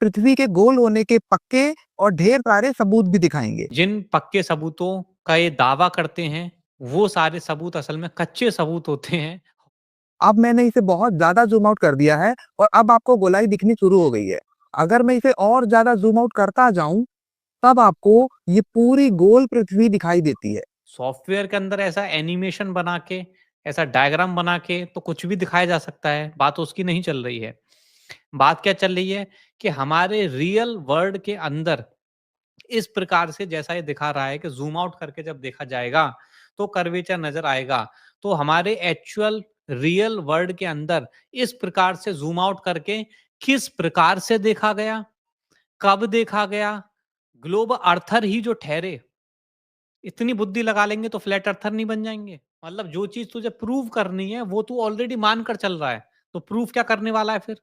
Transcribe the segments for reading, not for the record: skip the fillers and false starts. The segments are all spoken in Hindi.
पृथ्वी के गोल होने के पक्के और ढेर सारे सबूत भी दिखाएंगे। जिन पक्के सबूतों का ये दावा करते हैं, वो सारे सबूत असल में कच्चे सबूत होते हैं। अब मैंने इसे बहुत ज़्यादा ज़ूम आउट कर दिया है और अब आपको गोलाई दिखनी शुरू हो गई है। अगर मैं इसे और ज़्यादा ज़ूम आउट करता जाऊँ, तब आपको ये पूरी गोल पृथ्वी दिखाई देती है। सॉफ्टवेयर के अंदर ऐसा एनिमेशन बना के, ऐसा डायग्राम बना के तो कुछ भी दिखाया जा सकता है, बात उसकी नहीं चल रही है। बात क्या चल रही है कि हमारे रियल वर्ल्ड के अंदर इस प्रकार से जैसा ये दिखा रहा है कि ज़ूम आउट करके जब देखा जाएगा, तो कर्वेचर नज़र आएगा। तो हमारे एक्चुअल रियल वर्ल्ड के अंदर इस प्रकार से ज़ूम आउट करके किस प्रकार से देखा गया, कब देखा गया, ग्लोब अर्थर ही जो ठहरे, इतनी बुद्धि लगा लेंगे तो फ्लैट अर्थर नहीं बन जाएँगे? मतलब जो चीज़ तुझे प्रूव करनी है, वो तू ऑलरेडी मान कर चल रहा है, तो प्रूफ क्या करने वाला है फिर?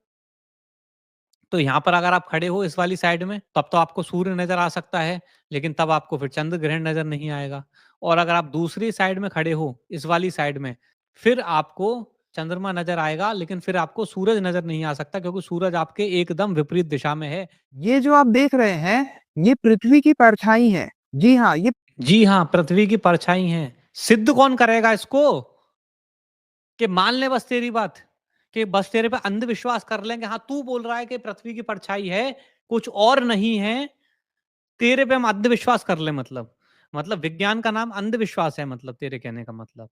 तो यहाँ पर अगर आप खड़े हो इस वाली साइड में, तब तो आपको सूर्य नज़र आ सकता है, लेकिन तब आपको फिर चंद्र ग्रहण नज़र नहीं आएगा। और अगर आप दूसरी साइड में खड़े हो, इस वाली साइड में, फिर आपको चंद्रमा नज़र आएगा, लेकिन फिर आपको सूरज नज़र नहीं आ सकता क्योंकि सूरज आपके एकदम विपरीत दिशा में है। ये जो आप देख रहे हैं, ये पृथ्वी की परछाई है। जी हाँ, ये जी हाँ, पृथ्वी की परछाई हैं। सिद्ध कौन करेगा इसको? कि मान ले बस तेरी बात, कि बस तेरे पे अंधविश्वास कर लेंगे। हाँ, तू बोल रहा है कि पृथ्वी की परछाई है, कुछ और नहीं है। तेरे पे हम अंधविश्वास कर ले मतलब विज्ञान का नाम अंधविश्वास है मतलब तेरे कहने का मतलब।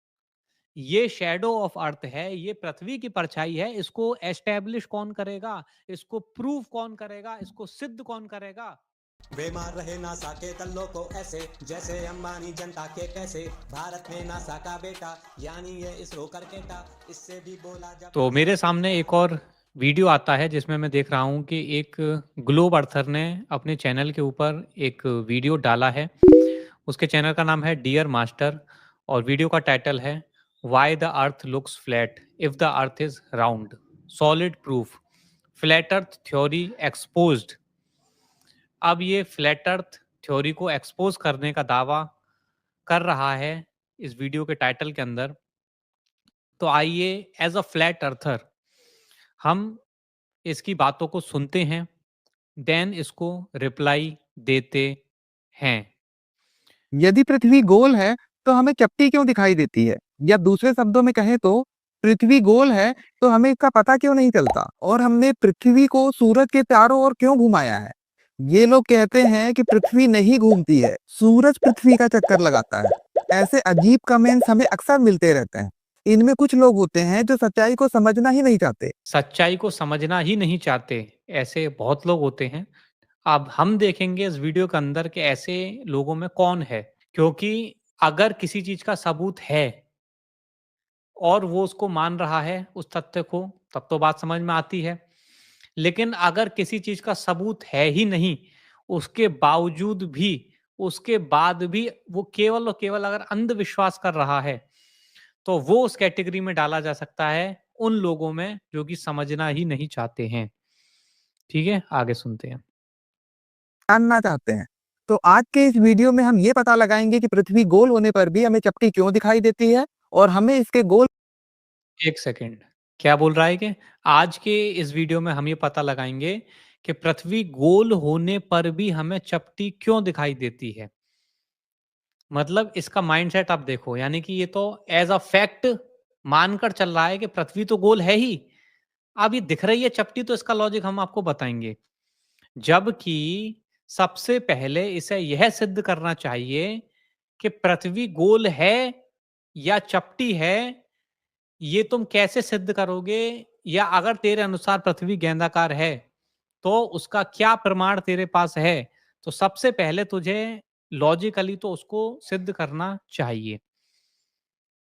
ये शैडो ऑफ अर्थ है, ये पृथ्वी की परछाई है, इसको एस्टैब्लिश कौन करेगा? इसको प्रूव कौन करेगा? इसको सिद्ध कौन करेगा? वे मार रहे नासा के दल्लों को ऐसे जैसे अंबानी जनता के पैसे। भारत में नासा का बेटा यानी ये इसरो करकेटा, इससे भी बोला जा। तो मेरे सामने एक और वीडियो आता है जिसमें मैं देख रहा हूँ कि एक ग्लोब अर्थर ने अपने चैनल के ऊपर एक वीडियो डाला है। उसके चैनल का नाम है डियर मास्टर और वीडियो का टाइटल है why the earth looks flat if the earth is round, solid proof, flat earth theory exposed. अब ये फ्लैट अर्थ थ्योरी को एक्सपोज करने का दावा कर रहा है इस वीडियो के टाइटल के अंदर। तो आइए एज अ फ्लैट अर्थर हम इसकी बातों को सुनते हैं, देन इसको रिप्लाई देते हैं। यदि पृथ्वी गोल है, तो हमें चपटी क्यों दिखाई देती है? या दूसरे शब्दों में कहें तो पृथ्वी गोल है, तो हमें इसका पता क्यों नहीं चलता? और हमने पृथ्वी को सूरज के चारों ओर क्यों घुमाया है? ये लोग कहते हैं कि पृथ्वी नहीं घूमती है, सूरज पृथ्वी का चक्कर लगाता है। ऐसे अजीब कमेंट्स हमें अक्सर मिलते रहते हैं। इनमें कुछ लोग होते हैं जो सच्चाई को समझना ही नहीं चाहते। सच्चाई को समझना ही नहीं चाहते, ऐसे बहुत लोग होते हैं। अब हम देखेंगे इस वीडियो के अंदर कि ऐसे लोगों में कौन है, क्योंकि अगर किसी चीज का सबूत है और वो उसको मान रहा है उस तथ्य को, तब तो बात समझ में आती है। लेकिन अगर किसी चीज का सबूत है ही नहीं, उसके बावजूद भी, उसके बाद भी वो केवल और केवल अगर अंधविश्वास कर रहा है, तो वो उस कैटेगरी में डाला जा सकता है उन लोगों में जो कि समझना ही नहीं चाहते हैं। ठीक है, आगे सुनते हैं। जानना चाहते हैं। तो आज के इस वीडियो में हम ये पता लगाएंगे कि पृथ्वी गोल होने पर भी हमें चपटी क्यों दिखाई देती है और हमें इसके गोल एक सेकंड, क्या बोल रहा है कि आज के इस वीडियो में हम ये पता लगाएंगे कि पृथ्वी गोल होने पर भी हमें चपटी क्यों दिखाई देती है। मतलब इसका माइंडसेट आप देखो, यानी कि ये तो एज अ फैक्ट मानकर चल रहा है कि पृथ्वी तो गोल है ही। अब ये दिख रही है चपटी, तो इसका लॉजिक हम आपको बताएंगे। जबकि सबसे पहले इसे यह सिद्ध करना चाहिए कि पृथ्वी गोल है या चपटी है। ये तुम कैसे सिद्ध करोगे? या अगर तेरे अनुसार पृथ्वी गेंदाकार है, तो उसका क्या प्रमाण तेरे पास है? तो सबसे पहले तुझे लॉजिकली तो उसको सिद्ध करना चाहिए।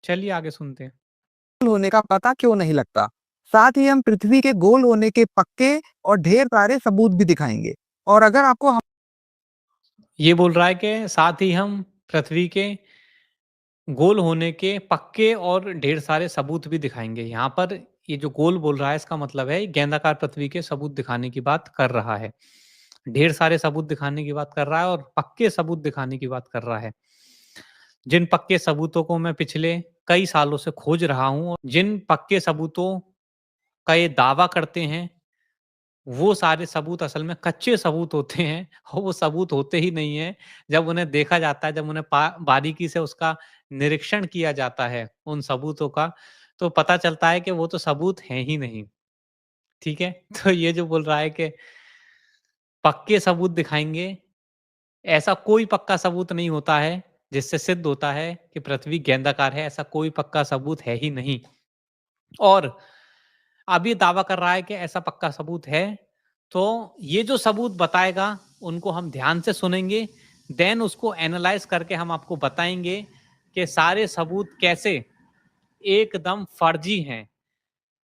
चलिए आगे सुनते हैं। होने का पता क्यों नहीं लगता? साथ ही हम पृथ्वी के गोल होने के पक्के और ढेर सारे सबूत भी दिखाएंगे। और अगर आपको ये बोल रहा है कि साथ ही हम पृथ्वी के गोल होने के पक्के और ढेर सारे सबूत भी दिखाएँगे। यहाँ पर ये जो गोल बोल रहा है, इसका मतलब है गेंदाकार पृथ्वी के सबूत दिखाने की बात कर रहा है। ढेर सारे सबूत दिखाने की बात कर रहा है और पक्के सबूत दिखाने की बात कर रहा है। जिन पक्के सबूतों को मैं पिछले कई सालों से खोज रहा हूँ, जिन पक्के सबूतों का ये दावा करते हैं, वो सारे सबूत असल में कच्चे सबूत होते हैं और वो सबूत होते ही नहीं हैं। जब उन्हें देखा जाता है, जब उन्हें बारीकी से उसका निरीक्षण किया जाता है उन सबूतों का, तो पता चलता है कि वो तो सबूत हैं ही नहीं। ठीक है? तो ये जो बोल रहा है कि पक्के सबूत दिखाएँगे, ऐसा कोई पक्का सबूत नहीं होता है, जिससे सिद्ध होता है कि पृथ्वी गेंदाकार है, ऐसा कोई पक्का सबूत है ही नहीं। और अब ये दावा कर रहा है कि ऐसा पक्का सबूत है, तो ये जो सबूत बताएगा, उनको हम ध्यान से सुनेंगे, देन उसको एनालाइज़ करके हम आपको बताएँगे कि सारे सबूत कैसे एकदम फर्जी हैं।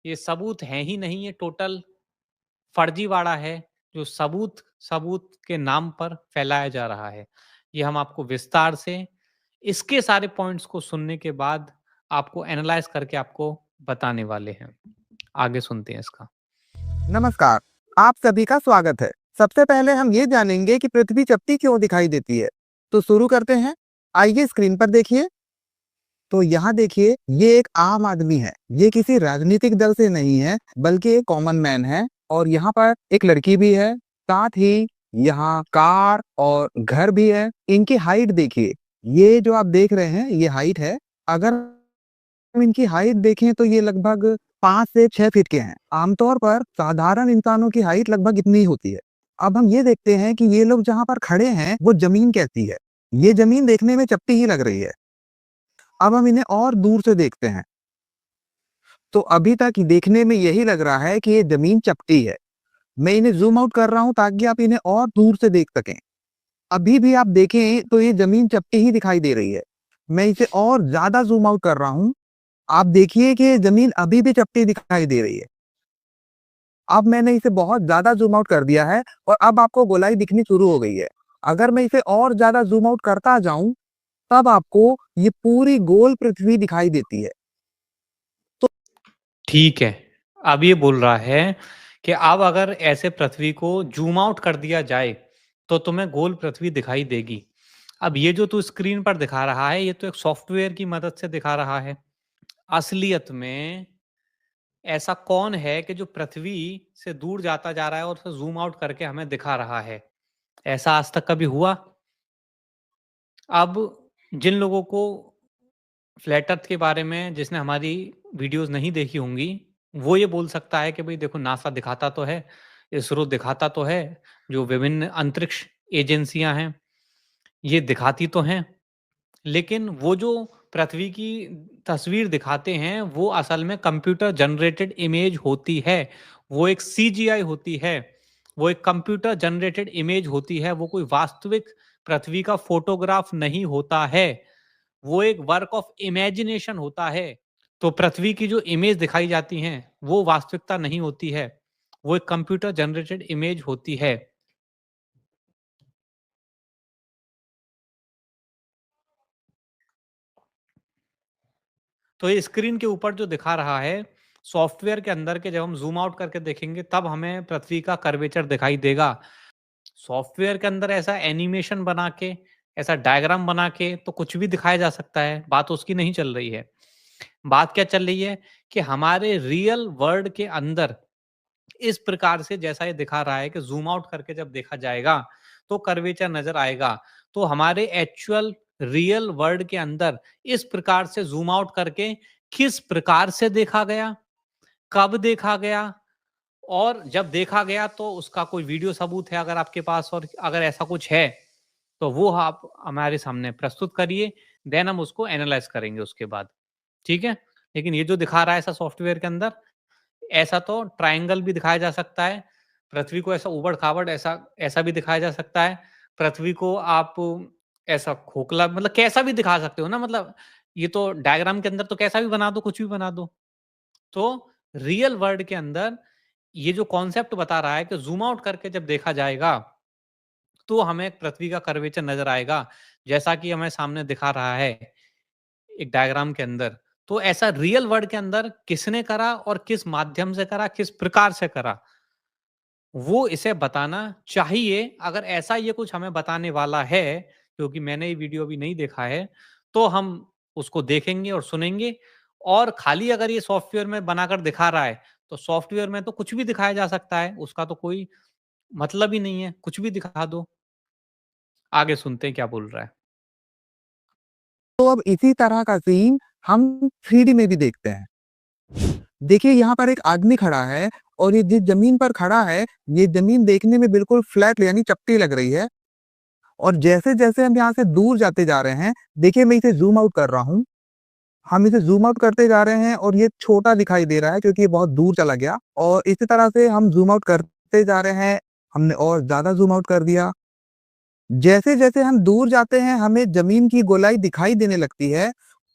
ये सबूत हैं ही नहीं, ये टोटल फर्जीवाड़ा है, जो सबूत सबूत के नाम पर फैलाया जा रहा है। ये हम आपको विस्तार से इसके सारे पॉइंट्स को सुनने के बाद आपको एनालाइज़ करके आपको बताने वाले हैं। आगे सुनते हैं इसका। नमस्कार, आप सभी का स्वागत है। सबसे पहले हम ये जानेंगे कि पृथ्वी चपटी क्यों दिखाई देती है। तो शुरू करते हैं। आइए स्क्रीन पर देखिए। तो यहाँ देखिए, ये एक आम आदमी है। ये किसी राजनीतिक दल से नहीं है, बल्कि एक कॉमन मैन है। और यहाँ पर एक लड़की भी है। साथ ही यहाँ कार और घर भी है। इनकी हाइट देखिए। ये जो आप देख रहे हैं, ये हाइट है। अगर हम इनकी हाइट देखें तो ये लगभग 5 से 6 फीट के हैं। आमतौर पर साधारण इंसानों की हाइट लगभग इतनी ही होती है। अब हम ये देखते हैं कि ये लोग जहाँ पर खड़े हैं, वो जमीन कैसी है। ये जमीन देखने में चपटी ही लग रही है। अब हम इन्हें और दूर से देखते हैं। तो अभी तक देखने में यही लग रहा है कि ये जमीन चपटी है। मैं इन्हें ज़ूम आउट कर रहा हूँ ताकि आप इन्हें और दूर से देख सकें। अभी भी आप देखें तो ये जमीन चपटी ही दिखाई दे रही है। मैं इसे और ज़्यादा ज़ूम आउट कर रहा हूँ। आप देखिए कि ये जमीन अभी भी चपटी दिखाई दे रही है। अब मैंने इसे बहुत ज़्यादा ज़ूम आउट कर दिया है और अब आपको गोलाई दिखनी शुरू हो गई है। अगर मैं इसे और ज़्यादा ज़ूम आउट करता जाऊँ, तब आपको ये पूरी गोल पृथ्वी दिखाई देती है। ठीक है। अब ये बोल रहा है कि अब अगर ऐसे पृथ्वी को ज़ूम आउट कर दिया जाए, तो तुम्हें गोल पृथ्वी दिखाई देगी। अब ये जो तू स्क्रीन पर दिखा रहा है, ये तो एक सॉफ्टवेयर की मदद से दिखा रहा है। असलियत में ऐसा कौन है कि जो पृथ्वी से दूर जाता जा रहा है और उसे ज़ूम आउट करके हमें दिखा रहा है? ऐसा आज तक कभी हुआ? अब जिन लोगों को फ्लैट अर्थ के बारे में जिसने हमारी वीडियोस नहीं देखी होंगी, वो ये बोल सकता है कि भई देखो नासा दिखाता तो है, इसरो दिखाता तो है, जो विभिन्न अंतरिक्ष एजेंसियाँ हैं, ये दिखाती तो हैं। लेकिन वो जो पृथ्वी की तस्वीर दिखाते हैं, वो असल में कंप्यूटर जनरेटेड इमेज होती है। वो एक सीजीआई होती है। वो एक कंप्यूटर जनरेटेड इमेज होती है। वो कोई वास्तविक पृथ्वी का फ़ोटोग्राफ नहीं होता है। वो एक वर्क ऑफ इमेजिनेशन होता है। तो पृथ्वी की जो इमेज दिखाई जाती हैं, वो वास्तविकता नहीं होती है। वो एक कंप्यूटर जनरेटेड इमेज होती है। तो ये स्क्रीन के ऊपर जो दिखा रहा है, सॉफ्टवेयर के अंदर के जब हम ज़ूम आउट करके देखेंगे, तब हमें पृथ्वी का कर्वेचर दिखाई देगा। सॉफ्टवेयर के अंदर ऐसा एनिमेशन बना के, ऐसा डायग्राम बना के तो कुछ भी दिखाया जा सकता है, बात उसकी नहीं चल रही है। बात क्या चल रही है कि हमारे रियल वर्ल्ड के अंदर इस प्रकार से जैसा ये दिखा रहा है कि ज़ूम आउट करके जब देखा जाएगा, तो कर्वेचर नज़र आएगा। तो हमारे एक्चुअल रियल वर्ल्ड के अंदर इस प्रकार से ज़ूम आउट करके किस प्रकार से देखा गया, कब देखा गया और जब देखा गया तो उसका कोई वीडियो सबूत है अगर आपके पास और अगर ऐसा कुछ है, तो वो आप हमारे सामने प्रस्तुत करिए, देन हम उसको एनालाइज़ करेंगे उसके बाद। ठीक है? लेकिन ये जो दिखा रहा है ऐसा सॉफ्टवेयर के अंदर, ऐसा तो ट्रायंगल भी दिखाया जा सकता है। पृथ्वी को ऐसा ऊबड़-खाबड़ ऐसा ऐसा भी दिखाया जा सकता है। पृथ्वी को आप ऐसा खोखला मतलब कैसा भी दिखा सकते हो ना मतलब ये तो डायग्राम के अंदर तो कैसा भी बना दो, कुछ भी बना दो। तो रियल वर्ल्ड के अंदर ये जो कॉन्सेप्ट बता रहा है कि ज़ूम आउट करके जब देखा जाएगा, तो हमें पृथ्वी का कर्वेचर नज़र आएगा, जैसा कि हमें सामने दिखा रहा है, एक डायग्राम के अंदर। तो ऐसा रियल वर्ल्ड के अंदर किसने करा और किस माध्यम से करा, किस प्रकार से करा, वो इसे बताना चाहिए। अगर ऐसा ये कुछ हमें बताने वाला है, क्योंकि मैंने ये वीडियो अभी नहीं देखा है, तो हम उसको देखेंगे और सुनेंगे और खाली अगर ये सॉफ्टवेयर में बनाकर दिखा रहा है, तो सॉफ्टवेयर में तो कुछ भी दिखाया जा सकता है, उसका तो कोई मतलब ही नहीं है, कुछ भी दिखा दो। आगे सुनते हैं क्या बोल रहा है। तो अब इसी तरह का सीन हम 3D में भी देखते हैं। देखिए यहाँ पर एक आदमी खड़ा है और ये जिस जमीन पर खड़ा है, ये जमीन देखने में बिल्कुल फ्लैट यानी चपटी लग रही है। और जैसे-जैसे हम यहाँ से दूर जाते जा रहे हैं, देखिए मैं इसे ज़ूम आउट कर रहा हूँ। हम इसे ज़ूम आउट करते जा रहे हैं और ये छोटा दिखाई दे रहा है क्योंकि ये बहुत दूर चला गया और इसी तरह से हम ज़ूम आउट करते जा रहे हैं, हमने और ज़्यादा ज़ूम आउट कर दिया। जैसे-जैसे हम दूर जाते हैं, हमें ज़मीन की गोलाई दिखाई देने लगती है।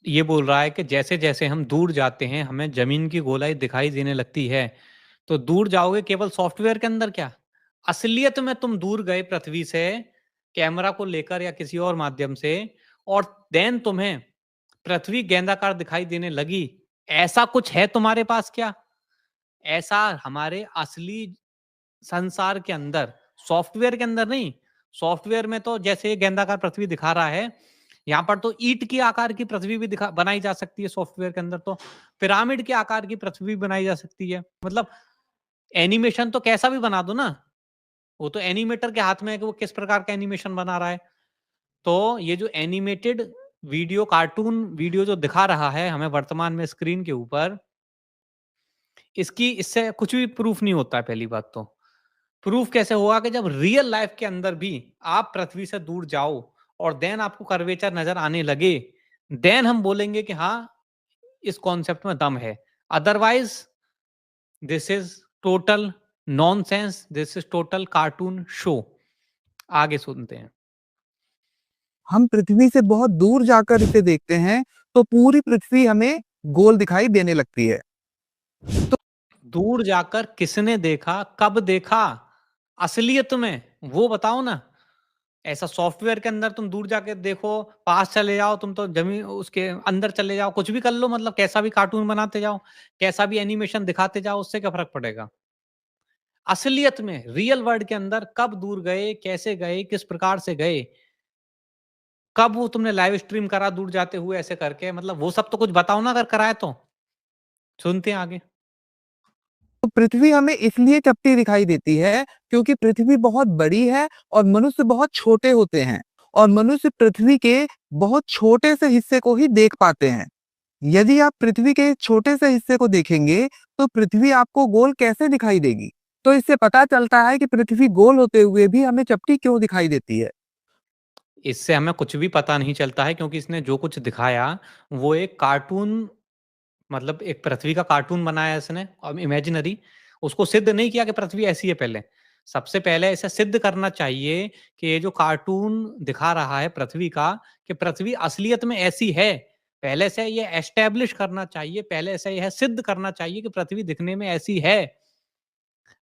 ये बोल रहा है कि जैसे-जैसे हम दूर जाते हैं, हमें ज़मीन की गोलाई दिखाई देने लगती है। तो दूर जाओगे केवल सॉफ्टवेयर के अंदर क्या? असलियत में तुम दूर गए पृथ्वी से, कैमरा को लेकर या किसी और माध्यम से और देन तुम्हें पृथ्वी गेंदाकार दिखाई देने लगी। ऐसा कुछ है तुम्हारे पास क्या? ऐसा हमारे असली संसार के अंदर, सॉफ्टवेयर के अंदर नहीं। सॉफ्टवेयर में तो जैसे ये गेंदाकार पृथ्वी दिखा रहा है, यहाँ पर तो ईंट की आकार की पृथ्वी भी दिखा बनाई जा सकती है सॉफ्टवेयर के अंदर तो। पिरामिड के आकार की पृथ्वी बनाई जा सकती है। मतलब एनिमेशन तो कैसा भी बना दो ना, वो तो एनिमेटर के हाथ में है कि वो किस प्रकार का एनिमेशन बना रहा है। तो ये जो एनिमेटेड वीडियो, कार्टून वीडियो जो दिखा रहा है हमें वर्तमान में स्क्रीन के ऊपर, इससे कुछ भी प्रूफ नहीं होता है पहली बात तो। प्रूफ कैसे होगा कि जब रियल लाइफ के अंदर भी आप पृथ्वी से दूर जाओ और देन आपको कर्वेचर नजर आने लगे, देन हम बोलेंगे कि हाँ, इस कॉन्सेप्ट में दम है। Otherwise this is total nonsense, this is total cartoon show. आगे सुनते हैं। हम पृथ्वी से बहुत दूर जाकर इसे देखते हैं, तो पूरी पृथ्वी हमें गोल दिखाई देने लगती है। दूर जाकर किसने देखा, कब देखा, असलियत में वो बताओ ना। ऐसा सॉफ्टवेयर के अंदर तुम दूर जाके देखो, पास चले जाओ, तुम तो जमीन उसके अंदर चले जाओ, कुछ भी कर लो, मतलब कैसा भी कार्टून बनाते जाओ, कैसा भी एनिमेशन दिखाते जाओ, उससे क्या फर्क पड़ेगा। असलियत में रियल वर्ल्ड के अंदर कब दूर गए, कैसे गए, किस प्रकार से गए, कब वो तुमने लाइव स्ट्रीम करा दूर जाते हुए ऐसे करके, मतलब वो सब तो कुछ बताओ ना अगर कराए तो। सुनते हैं आगे। तो पृथ्वी हमें इसलिए चपटी दिखाई देती है क्योंकि पृथ्वी बहुत बड़ी है और मनुष्य बहुत छोटे होते हैं और मनुष्य पृथ्वी के बहुत छोटे से हिस्से को ही देख पाते हैं। यदि आप पृथ्वी के छोटे से हिस्से को देखेंगे तो पृथ्वी आपको गोल कैसे दिखाई देगी? तो इससे पता चलता है कि पृथ्वी गोल होते हुए भी हमें चपटी क्यों दिखाई देती है। इससे हमें कुछ भी पता नहीं चलता है क्योंकि इसने जो कुछ दिखाया वो एक कार्टून, मतलब एक पृथ्वी का कार्टून बनाया इसने अब इमेजिनरी। उसको सिद्ध नहीं किया कि पृथ्वी ऐसी है पहले। सबसे पहले इसे सिद्ध करना चाहिए कि ये जो कार्टून दिखा रहा है पृथ्वी का, कि पृथ्वी असलियत में ऐसी है। पहले से ये एस्टैब्लिश करना चाहिए, पहले से यह सिद्ध करना चाहिए कि पृथ्वी दिखने में ऐसी है।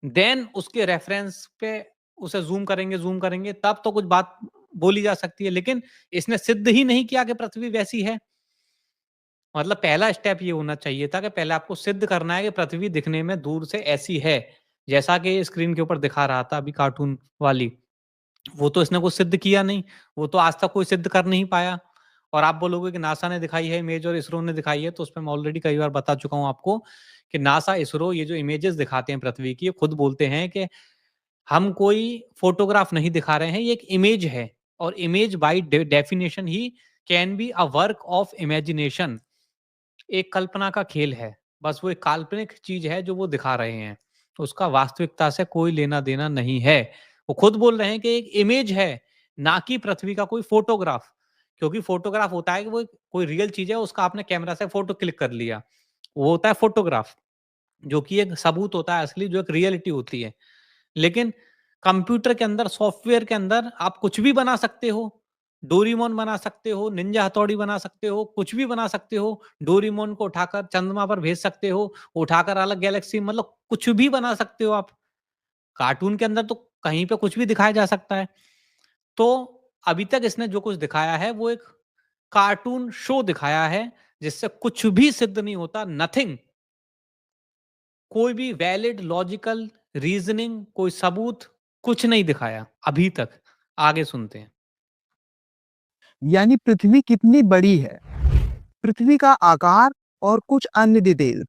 देन उसके रेफरेंस पे उसे ज़ूम करेंगे तब तो कुछ बात बोली जा सकती है। लेकिन इसने सिद्ध ही नहीं किया कि पृथ्वी वैसी है। मतलब पहला स्टेप ये होना चाहिए था कि पहले आपको सिद्ध करना है कि पृथ्वी दिखने में दूर से ऐसी है, जैसा कि स्क्रीन के ऊपर दिखा रहा था अभी कार्टून वाली। वो तो इसने कुछ सिद्ध किया नहीं, वो तो आज तक कोई सिद्ध कर नहीं पाया। और आप बोलोगे कि नासा ने दिखाई है इमेज और इसरो ने दिखाई है, तो उसपे मैं ऑलरेडी कई बार बता चुका हूँ आपको कि नासा, इसरो ये जो इमेजेस दिखाते हैं पृथ्वी की, ये खुद बोलते हैं कि हम कोई फोटोग्राफ नहीं दिखा रहे हैं, ये एक इमेज है। और image by definition he can be a work of imagination. एक कल्पना का खेल है। बस वो एक काल्पनिक चीज़ है जो वो दिखा रहे हैं। उसका वास्तविकता से कोई लेना-देना नहीं है। वो खुद बोल रहे हैं कि एक इमेज है, ना कि पृथ्वी का कोई फ़ोटोग्राफ। क्योंकि फ़ोटोग्राफ होता है कि वो कोई रियल चीज़ है, उसका आपने कैमरा से फ़ोटो क्लिक कर लिया। वो होता है फ़ोटोग्राफ, जो कि एक सबूत होता है असली, जो एक रियलिटी होती है। लेकिन कंप्यूटर के अंदर, सॉफ्टवेयर के अंदर आप कुछ भी बना सकते हो। डोरेमोन बना सकते हो, निंजा हथौड़ी बना सकते हो, कुछ भी बना सकते हो। डोरेमोन को उठाकर चंद्रमा पर भेज सकते हो, उठाकर अलग गैलेक्सी, मतलब कुछ भी बना सकते हो आप। कार्टून के अंदर तो कहीं पे कुछ भी दिखाया जा सकता है। तो अभी तक इसने जो कुछ दिखाया है वो एक कार्टून शो दिखाया है, जिससे कुछ भी सिद्ध नहीं होता, नथिंग। कोई भी वैलिड लॉजिकल रीजनिंग, कोई सबूत कुछ नहीं दिखाया अभी तक। आगे सुनते हैं। यानी पृथ्वी कितनी बड़ी है, पृथ्वी का आकार और कुछ अन्य डिटेल।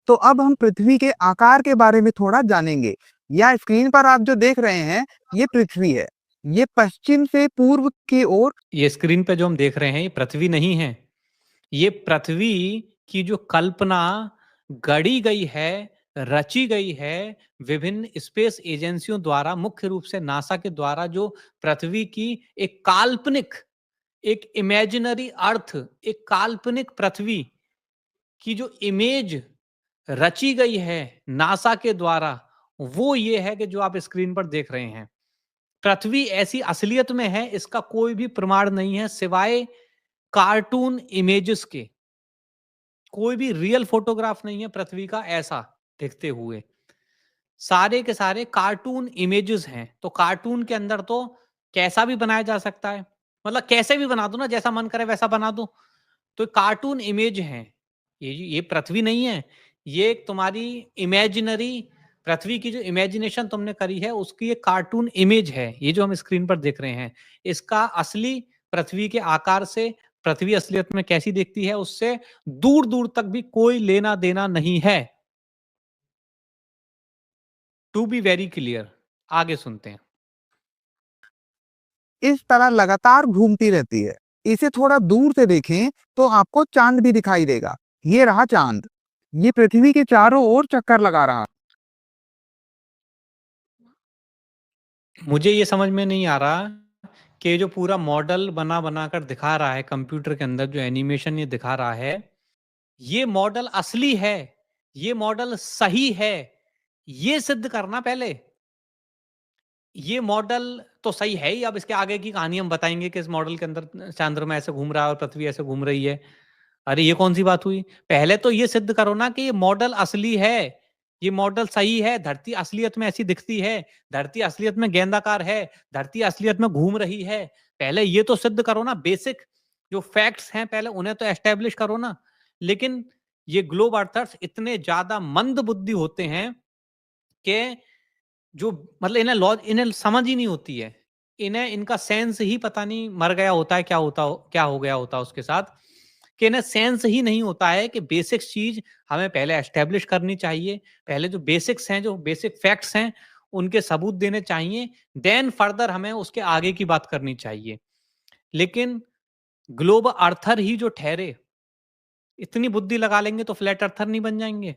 तो अब हम पृथ्वी के आकार के बारे में थोड़ा जानेंगे। या स्क्रीन पर आप जो देख रहे हैं, ये पृथ्वी है। ये पश्चिम से पूर्व की ओर ये स्क्रीन पे जो हम देख रहे हैं, ये पृथ्वी नहीं है। ये पृथ्वी की जो कल्पना गढ़ी गई है, रची गई है विभिन्न स्पेस एजेंसियों द्वारा, मुख्य रूप से नासा के द्वारा, जो पृथ्वी की एक काल्पनिक, एक इमेजिनरी अर्थ, एक काल्पनिक पृथ्वी की जो इमेज रची गई है नासा के द्वारा, वो ये है कि जो आप स्क्रीन पर देख रहे हैं। पृथ्वी ऐसी असलियत में है, इसका कोई भी प्रमाण नहीं है सिवाय कार्टून इमेजेस के। कोई भी रियल फोटोग्राफ नहीं है पृथ्वी का ऐसा दिखते हुए। सारे के सारे कार्टून इमेजेस हैं। तो कार्टून के अंदर तो कैसा भी बनाया जा सकता है, मतलब कैसे भी बना दो ना, जैसा मन करे वैसा बना दो। तो कार्टून इमेज है, ये पृथ्वी नहीं है। ये एक तुम्हारी इमेजिनरी पृथ्वी की जो इमेजिनेशन तुमने करी है, उसकी एक कार्टून इमेज है। ये जो हम स्क्रीन पर देख रहे हैं, इसका असली पृथ्वी के आकार से, पृथ्वी असलियत में कैसी दिखती है उससे दूर दूर तक भी कोई लेना देना नहीं है। टू बी वेरी क्लियर, आगे सुनते हैं। इस तरह लगातार घूमती रहती है। इसे थोड़ा दूर से देखें तो आपको चांद भी दिखाई देगा। ये रहा चांद। ये पृथ्वी के चारों ओर चक्कर लगा रहा। मुझे ये समझ में नहीं आ रहा कि ये जो पूरा मॉडल बना बनाकर दिखा रहा है कंप्यूटर के अंदर, जो एनिमेशन ये दिखा रहा है, ये मॉडल असली है, ये मॉडल सही है, ये सिद्ध करना पहले। ये मॉडल तो सही है ही, अब इसके आगे की कहानी हम बताएंगे कि इस मॉडल के अंदर चंद्रमा ऐसे घूम रहा है और पृथ्वी ऐसे घूम रही है। अरे ये कौन सी बात हुई? पहले तो ये सिद्ध करो ना कि ये मॉडल असली है, ये मॉडल सही है, धरती असलियत में ऐसी दिखती है, धरती असलियत में गेंदाकार है, धरती असलियत में घूम रही है। पहले ये तो सिद्ध करो ना, बेसिक जो फैक्ट्स हैं पहले उन्हें तो एस्टेब्लिश करो ना। लेकिन ये ग्लोब अर्थर्स इतने ज्यादा मंद बुद्धि होते हैं कि जो, मतलब इन्हें समझ ही नहीं होती है। इन्हें इनका सेंस ही पता नहीं मर गया होता है, क्या हो गया होता है उसके साथ, कि इन्हें सेंस ही नहीं होता है कि बेसिक चीज हमें पहले एस्टेब्लिश करनी चाहिए। पहले जो बेसिक्स हैं, जो बेसिक फैक्ट्स हैं, उनके सबूत देने चाहिए, देन फर्दर हमें उसके आगे की बात करनी चाहिए। लेकिन ग्लोब अर्थर ही जो ठहरे, इतनी बुद्धि लगा लेंगे तो फ्लैट अर्थर नहीं बन जाएंगे।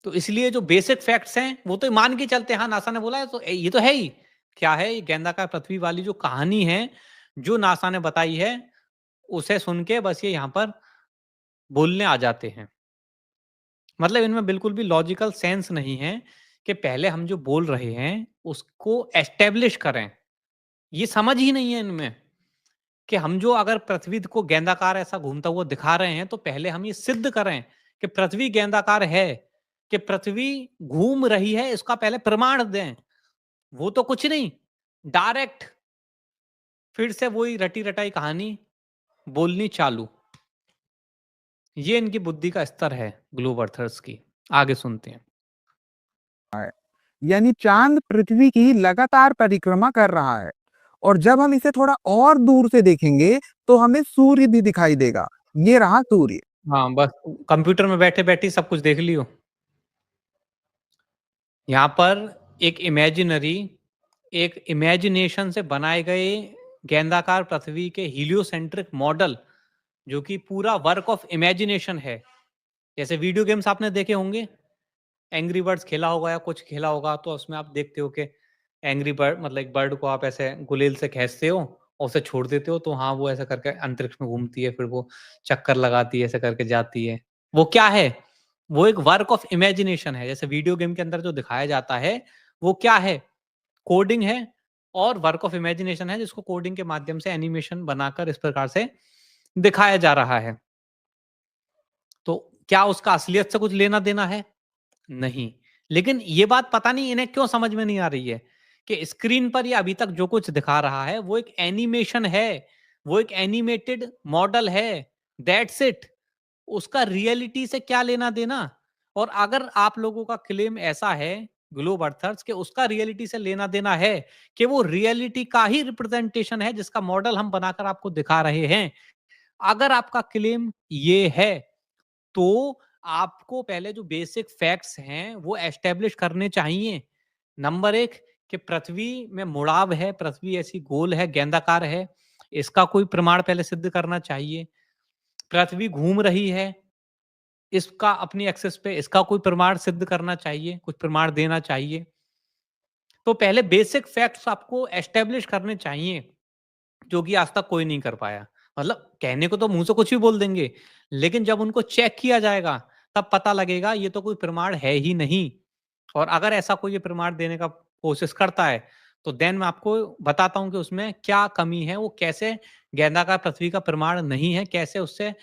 तो इसलिए जो बेसिक फैक्ट्स हैं वो तो मान के चलते हैं, हाँ नासा ने बोला है तो ये तो है ही। क्या है ये गेंदाकार पृथ्वी वाली जो कहानी है, जो नासा ने बताई है, उसे सुन के बस ये यहाँ पर बोलने आ जाते हैं। मतलब इनमें बिल्कुल भी लॉजिकल सेंस नहीं है कि पहले हम जो बोल रहे हैं उसको एस्टेब्लिश करें। ये समझ ही नहीं है इनमें कि हम जो अगर पृथ्वी को गेंदाकार ऐसा घूमता हुआ दिखा रहे हैं, तो पहले हम ये सिद्ध करें कि पृथ्वी गेंदाकार है, कि पृथ्वी घूम रही है, इसका पहले प्रमाण दें। वो तो कुछ नहीं, डायरेक्ट फिर से वही रटी रटाई कहानी बोलनी चालू। ये इनकी बुद्धि का स्तर है ग्लोब अर्थर्स की। आगे सुनते हैं। यानी चांद पृथ्वी की लगातार परिक्रमा कर रहा है। और जब हम इसे थोड़ा और दूर से देखेंगे तो हमें सूर्य भी दिखाई देगा। ये रहा सूर्य। हाँ, बस कंप्यूटर में बैठे बैठे सब कुछ देख लियो। यहाँ पर एक इमेजिनेशन से बनाए गए गेंदाकार पृथ्वी के हीलियोसेंट्रिक मॉडल, जो कि पूरा वर्क ऑफ इमेजिनेशन है। जैसे वीडियो गेम्स आपने देखे होंगे, एंग्री बर्ड्स खेला होगा या कुछ खेला होगा, तो उसमें आप देखते हो कि एंग्री बर्ड, मतलब एक बर्ड को आप ऐसे गुलेल से खींचते हो और उसे छोड़ देते हो, तो हाँ वो ऐसा करके अंतरिक्ष में घूमती है, फिर वो चक्कर लगाती है, ऐसे करके जाती है। वो क्या है? वो एक वर्क ऑफ इमेजिनेशन है। जैसे वीडियो गेम के अंदर जो दिखाया जाता है, वो क्या है? कोडिंग है और वर्क ऑफ इमेजिनेशन है, जिसको कोडिंग के माध्यम से एनिमेशन बनाकर इस प्रकार से दिखाया जा रहा है। तो क्या उसका असलियत से कुछ लेना देना है? नहीं। लेकिन ये बात पता नहीं इन्हें क्यों समझ में नहीं आ रही है कि स्क्रीन पर ये अभी तक जो कुछ दिखा रहा है वो एक एनिमेशन है, वो एक एनिमेटेड मॉडल है, दैट्स इट। उसका रियलिटी से क्या लेना देना? और अगर आप लोगों का क्लेम ऐसा है ग्लोब अर्थर्स के, उसका रियलिटी से लेना देना है कि वो रियलिटी का ही रिप्रेजेंटेशन है जिसका मॉडल हम बनाकर आपको दिखा रहे हैं, अगर आपका क्लेम ये है, तो आपको पहले जो बेसिक फैक्ट्स हैं वो एस्टेब्लिश करने चाहिए। नंबर 1 कि पृथ्वी में मुड़ाव है, पृथ्वी ऐसी गोल है, गेंदाकार है, इसका कोई प्रमाण पहले सिद्ध करना चाहिए। पृथ्वी घूम रही है, इसका अपनी एक्सिस पे इसका कोई प्रमाण सिद्ध करना चाहिए, कुछ प्रमाण देना चाहिए। तो पहले बेसिक फैक्ट्स आपको एस्टेब्लिश करने चाहिए, जो कि आज तक कोई नहीं कर पाया। मतलब कहने को तो मुँह से कुछ भी बोल देंगे, लेकिन जब उनको चेक किया जाएगा, तब पता लगेगा ये तो कोई प्रमाण है ही नहीं। और अगर ऐसा कोई ये प्रमाण देने का कोशिश करता है, तो देन मैं आपको बताता हूँ कि उसमें क्या कमी है, वो कैसे गेंदाकार पृथ्वी का प्रमाण नहीं है, कैसे उससे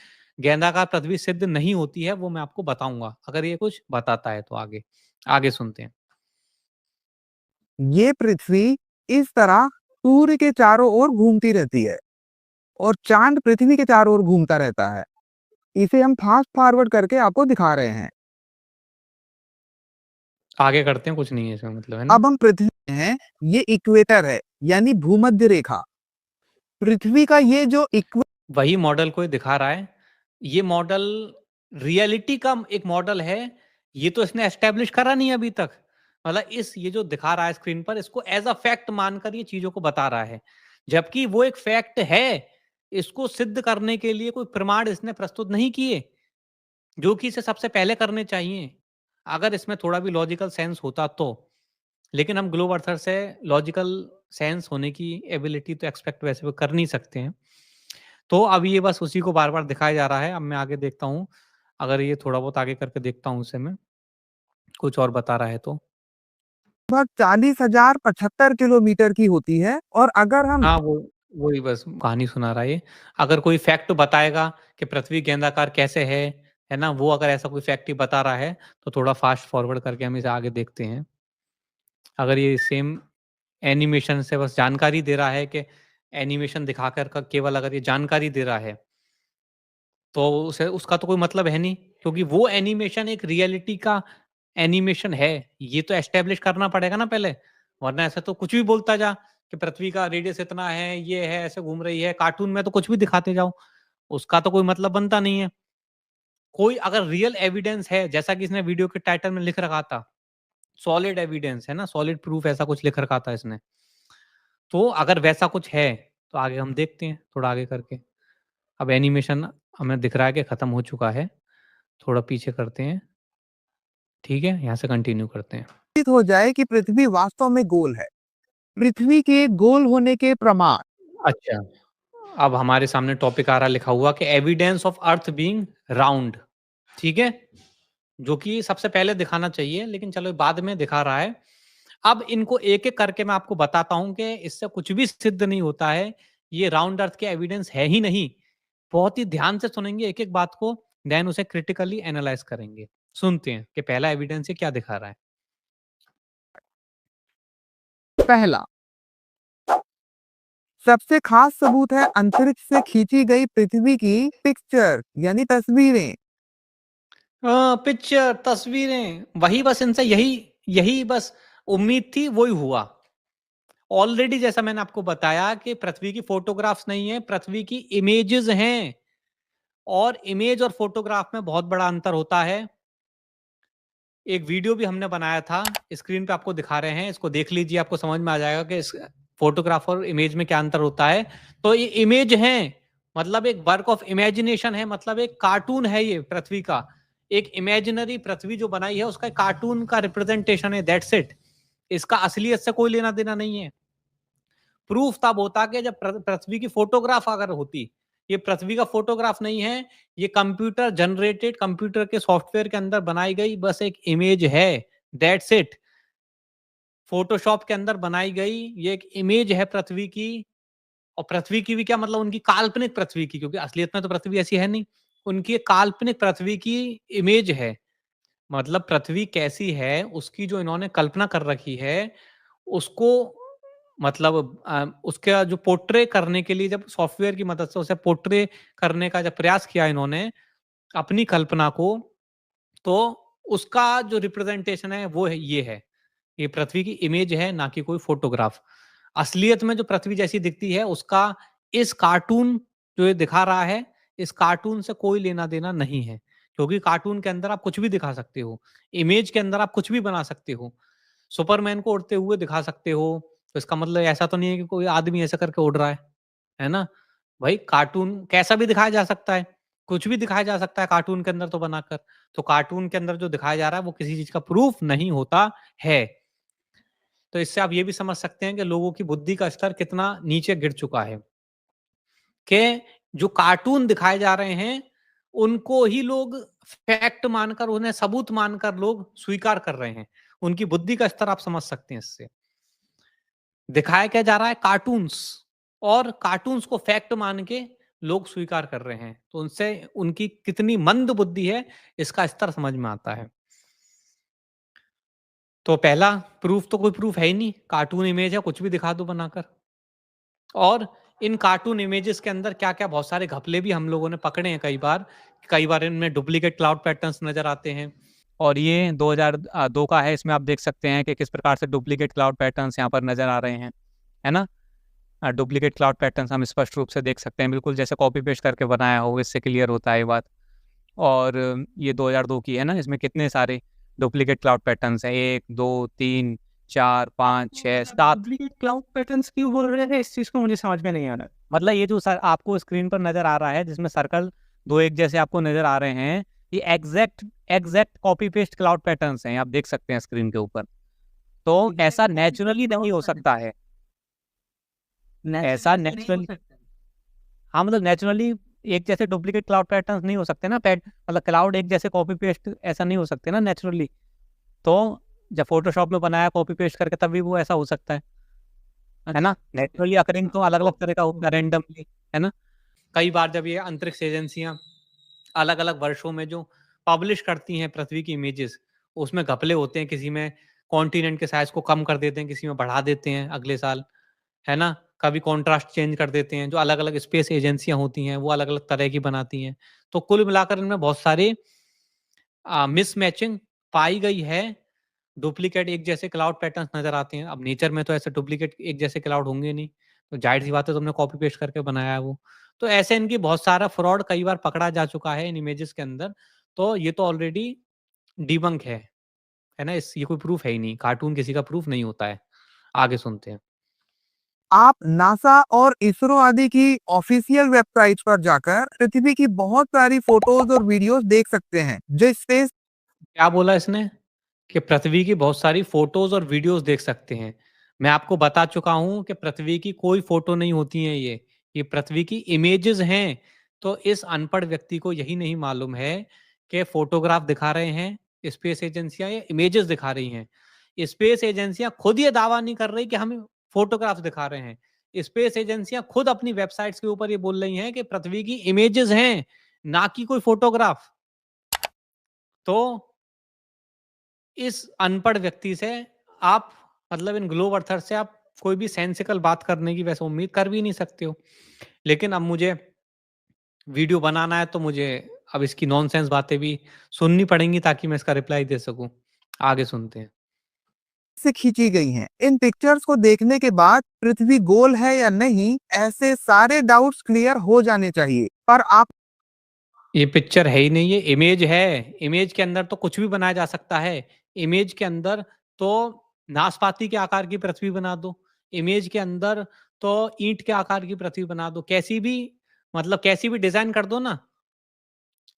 गेंदाकार पृथ्वी सिद्ध नहीं होती है, वो मैं आपको बताऊँगा, अगर ये कुछ बताता है तो आगे। आगे सुनते हैं। ये पृथ्वी इस तरह सूर्य के चारों ओर घूमती रहती है और चांद पृथ्वी के चारों ओर घूमता रहता है। इसे हम फास्ट फॉरवर्ड करके आपको दिखा रहे हैं। आगे करते हैं, कुछ नहीं है इसमें मतलब, है ना? अब हम पृथ्वी में हैं, ये इक्वेटर है, यानी भूमध्य रेखा। पृथ्वी का ये जो वही मॉडल कोई दिखा रहा है। ये मॉडल रियलिटी का एक मॉडल है। ये तो इसने एस्टेब्लिश करा नहीं अभी तक। मतलब इस ये जो दिखा रहा है स्क्रीन पर, इसको एज अ फैक्ट मानकर ये चीजों को बता रहा है। जबकि वो एक फैक्ट है, इसको सिद्ध करने के लिए कोई प्रमाण इसने प्रस्तुत नहीं किए, जो कि इसे सबसे पहले करने चाहिए, अगर इसमें थोड़ा भी लॉजिकल सेंस होता तो। लेकिन हम ग्लोब अर्थर से लॉजिकल सेंस होने की एबिलिटी तो एक्सपेक्ट वैसे भी कर नहीं सकते हैं। तो अब ये बस उसी को बार-बार दिखाया जा रहा है। अब मैं आगे देखता हूँ, अगर ये थोड़ा बहुत आगे करके देखता हूँ उसे मैं, कुछ और बता रहा है तो। लगभग 40,075 किलोमीटर की होती है और अगर हम हाँ, वो वही बस कहानी सुना रहा है ये। अगर कोई फैक्ट बताएगा कि पृथ्वी गेंदाकार कैसे है ना? वो अगर ऐसा कोई फैक्ट ही बता रहा है, तो थोड़ा फास्ट फॉरवर्ड करके हम इसे आगे देखते हैं। अगर ये सेम एनिमेशन से बस जानकारी दे रहा है कि एनिमेशन दिखाकर क केवल अगर ये जानकारी दे रहा है, तो उसे उसका तो कोई मतलब है नहीं, क्योंकि वो एनिमेशन एक रियलिटी का एनिमेशन है। ये तो एस्टेब्लिश करना पड़ेगा ना पहले, वरना ऐसा तो कुछ भी बोलता जा कि पृथ्वी का रेडियस इतना है, ये है, ऐसे घूम रही है। कार्टून में तो कुछ भी दिखाते जाओ, उसका तो कोई मतलब बनता नहीं है। कोई अगर रियल एविडेंस है, जैसा कि इसने वीडियो के टाइटल में लिख रखा था, सॉलिड एविडेंस है ना, सॉलिड प्रूफ ऐसा कुछ लिख रखा था इसने। तो अगर वैसा कुछ है, तो आगे हम देखते हैं थोड़ा आगे करके। अब एनिमेशन हमें दिख रहा है कि खत्म हो चुका है। थोड़ा पीछे करते हैं, ठीक है? यहाँ से कंटिन्यू करते हैं। साबित हो जाए कि पृथ्वी वास्तव में गोल है। पृथ्वी के गोल होने के प्रमाण। अच्छा, अब हमारे सामने टॉपिक आ रहा है लिखा हुआ कि evidence of earth being round, ठीक है? जो कि सबसे पहले दिखाना चाहिए, लेकिन चलो बाद में दिखा रहा है। अब इनको एक-एक करके मैं आपको बताता हूँ कि इससे कुछ भी सिद्ध नहीं होता है। ये राउंड अर्थ के एविडेंस है ही नहीं। बहुत ही ध्यान से सुनेंगे एक-एक बात को, देन उसे क्रिटिकली एनालाइज़ करेंगे। सुनते हैं कि पहला एविडेंस ये क्या दिखा रहा है। पहला सबसे खास सबूत है अंतरिक्ष से खींची गई पृथ्वी की पिक्चर यानी तस्वीरें। पिक्चर, तस्वीरें, वही बस इनसे यही यही बस उम्मीद थी, वही हुआ। ऑलरेडी जैसा मैंने आपको बताया कि पृथ्वी की फोटोग्राफ्स नहीं है, पृथ्वी की इमेजेस हैं, और इमेज और फोटोग्राफ में बहुत बड़ा अंतर होता है। एक वीडियो भी हमने बनाया था, स्क्रीन पे आपको दिखा रहे हैं, इसको देख लीजिए, आपको समझ में आ जाएगा कि इस फोटोग्राफ और इमेज में क्या अंतर होता है। तो ये इमेज है, मतलब एक वर्क ऑफ इमेजिनेशन है, मतलब एक कार्टून है ये पृथ्वी का। एक इमेजिनरी पृथ्वी जो बनाई है, उसका कार्टून का रिप्रेजेंटेशन है, दैट्स इट। इसका असलियत से कोई लेना देना नहीं है। प्रूफ तब होता कि जब पृथ्वी की फोटोग्राफ अगर होती। ये पृथ्वी का फोटोग्राफ नहीं है, ये कंप्यूटर जनरेटेड, कंप्यूटर के सॉफ्टवेयर के अंदर बनाई गई बस एक इमेज है, दैट्स इट। फोटोशॉप के अंदर बनाई गई ये एक इमेज है पृथ्वी की। और पृथ्वी की भी क्या मतलब, उनकी काल्पनिक पृथ्वी की, क्योंकि असलियत में तो पृथ्वी ऐसी है नहीं। उनकी एक काल्पनिक पृथ्वी की इमेज है। मतलब पृथ्वी कैसी है उसकी जो इन्होंने कल्पना कर रखी है, उसको मतलब उसका जो पोर्ट्रे करने के लिए जब सॉफ्टवेयर की मदद से उसे पोर्ट्रे करने का जब प्रयास किया इन्होंने अपनी कल्पना को, तो उसका जो रिप्रेजेंटेशन है वो है ये है। ये पृथ्वी की इमेज है, ना कि कोई फोटोग्राफ। असलियत में जो पृथ्वी जैसी दिखती है उसका इस कार्टून जो ये दिखा रहा है, इस कार्टून से कोई लेना देना नहीं है। क्योंकि कार्टून के अंदर आप कुछ भी दिखा सकते हो, इमेज के अंदर आप कुछ भी बना सकते हो। सुपरमैन को उड़ते हुए दिखा सकते हो, तो इसका मतलब ऐसा तो नहीं है कि कोई आदमी ऐसा करके उड़ रहा है ना? भाई कार्टून कैसा भी दिखाया जा सकता है, कुछ भी दिखाया जा सकता है कार्टून के अंदर तो बनाकर। तो कार्टून के अंदर जो दिखाया जा रहा है वो किसी चीज़ का प्रूफ नहीं होता है। तो इससे आप ये भी समझ सकते हैं कि लोगों की बुद्धि का स्तर कितना नीचे गिर चुका है, कि जो कार्टून दिखाए जा रहे हैं, उनको ही लोग फैक्ट मानकर, उन्हें सबूत मानकर लोग स्वीकार कर रहे हैं। उनकी बुद्धि का स्तर आप समझ सकते हैं इससे। दिखाया क्या जा रहा है? कार्टून्स, और कार्टून्स को फैक्ट मान के लोग स्वीकार कर रहे हैं। तो उनसे उनकी कितनी मंद बुद्धि है, इसका स्तर समझ में आता है। तो पहला प्रूफ तो कोई प्रूफ है ही नहीं, कार्टून इमेज है, कुछ भी दिखा दो बनाकर। और इन कार्टून इमेजेस के अंदर क्या-क्या बहुत सारे घपले भी हम लोगों ने पकड़े हैं कई बार। कई बार इनमें डुप्लीकेट क्लाउड पैटर्न्स नज़र आते हैं। और ये 2002 का है, इसमें आप देख सकते हैं कि किस प्रकार से डुप्लीकेट क्लाउड पैटर्न्स यहाँ पर नज़र आ रहे हैं, है ना? डुप्लीकेट क्लाउड पैटर्न्स हम स्पष्ट रूप से देख सकते हैं, बिल्कुल जैसे कॉपी पेस्ट करके बनाया हो, इससे क्लियर होता है ये बात। और ये 2002 की है ना, इसमें कितने सारे डुप्लीकेट क्लाउड पैटर्न्स हैं, 1, 2, 3, 4, 5, 6, 7। डुप्लीकेट क्लाउड पैटर्न्स क्यों बोल रहे हैं, इस चीज़ को मुझे समझ में नहीं आ रहा। मतलब ये जो सर आपको स्क्रीन पर नज़र आ रहा है, जिसमें सर्कल 2 एक जैसे आपको नज़र आ रहे हैं, ये exact copy paste cloud patterns हैं, आप देख सकते हैं स्क्रीन के ऊपर। तो ऐसा नेचुरली नहीं हो सकता है। ऐसा नेचुरली, हाँ, मतलब नेचुरली एक जैसे डुप्लीकेट क्लाउड पैटर्न्स नहीं हो सकते ना, मतलब क्लाउड एक जैसे कॉपी पेस्ट ऐसा नहीं हो सकते ना नेचुरली। तो जब फोटोशॉप में बनाया कॉपी पेस्ट करके, तभी वो ऐसा हो सकता है ना? नेचुरली अकरिंग तो अलग-अलग तरह का होता है, रैंडमली, है ना? कई बार जब ये अंतरिक्ष एजेंसियाँ अलग-अलग वर्षों में जो पब्लिश करती हैं पृथ्वी की इमेजेस, उसमें घपले होते हैं, किसी में कॉन्टिनेंट के साइज़ को कम कर देते हैं, किसी में बढ़ा देते हैं अगले साल, है ना? कभी कॉन्ट्रास्ट चेंज कर देते हैं, जो अलग-अलग स्पेस एजेंसियाँ होती हैं, वो अलग-अलग तरह की बनाती हैं। तो कुल मिलाकर इनमें बहुत सारे मिसमैचिंग पाई गई है। डुप्लीकेट एक जैसे क्लाउड पैटर्न्स नज़र आते हैं। अब नेचर में तो ऐसे डुप्लीकेट एक जैसे क्लाउड होंगे नहीं, तो ज़ाहिर-सी बात है तुमने कॉपी पेस्ट करके बनाया है वो। तो ऐसे इनकी बहुत सारा फ्रॉड कई बार पकड़ा जा चुका है इन इमेजेस के अंदर। तो ये तो ऑलरेडी डिबंक है ना? ये कोई प्रूफ है ही नहीं, कार्टून किसी का प्रूफ नहीं होता है। आगे सुनते हैं। आप नासा और इसरो आदि की ऑफिशियल वेबसाइट पर जाकर पृथ्वी की बहुत सारी फोटोज और वीडियोस देख सकते हैं जो स्पेस क्या बोला इसने? कि पृथ्वी की बहुत सारी फ़ोटोज़ और वीडियोज़ देख सकते हैं। मैं आपको बता चुका हूँ कि पृथ्वी की कोई फ़ोटो नहीं होती हैं ये पृथ्वी की इमेजेज़ हैं। तो इस अनपढ़ व्यक्ति को यही नहीं मालूम है कि फ़ोटोग्राफ दिखा रहे हैं स्पेस एजेंसियाँ या इमेजेज़ दिखा रही हैं। स्पेस एजेंसियाँ खुद ये दावा नहीं कर रही कि हमें फ़ोटोग्राफ्स दिखा रहे हैं। स्पेस एजेंसियाँ खुद अपनी वेबसाइट्स के ऊपर ये बोल रही हैं कि पृथ्वी की इमेजेज़ हैं, ना कि कोई फ़ोटोग्राफ। तो इस अनपढ़ व्यक्ति से आप, मतलब इन ग्लोब अर्थर से आप कोई भी सेंसिकल बात करने की वैसे उम्मीद कर भी नहीं सकते हो। लेकिन अब मुझे वीडियो बनाना है, तो मुझे अब इसकी नॉनसेंस बातें भी सुननी पड़ेंगी ताकि मैं इसका रिप्लाई दे सकूं। आगे सुनते हैं। से खींची गई हैं। इन पिक्चर्स को देखने के बाद पृथ्वी गोल है या नहीं, ऐसे सारे डाउट्स क्लियर हो जाने चाहिए। पर आप ये पिक्चर है ही नहीं, ये इमेज है। इमेज के अंदर तो कुछ भी बनाया जा सकता है। इमेज के अंदर तो नाशपाती के आकार की पृथ्वी बना दो। इमेज के अंदर तो ईंट के आकार की पृथ्वी बना दो। कैसी भी, मतलब कैसी भी डिज़ाइन कर दो ना।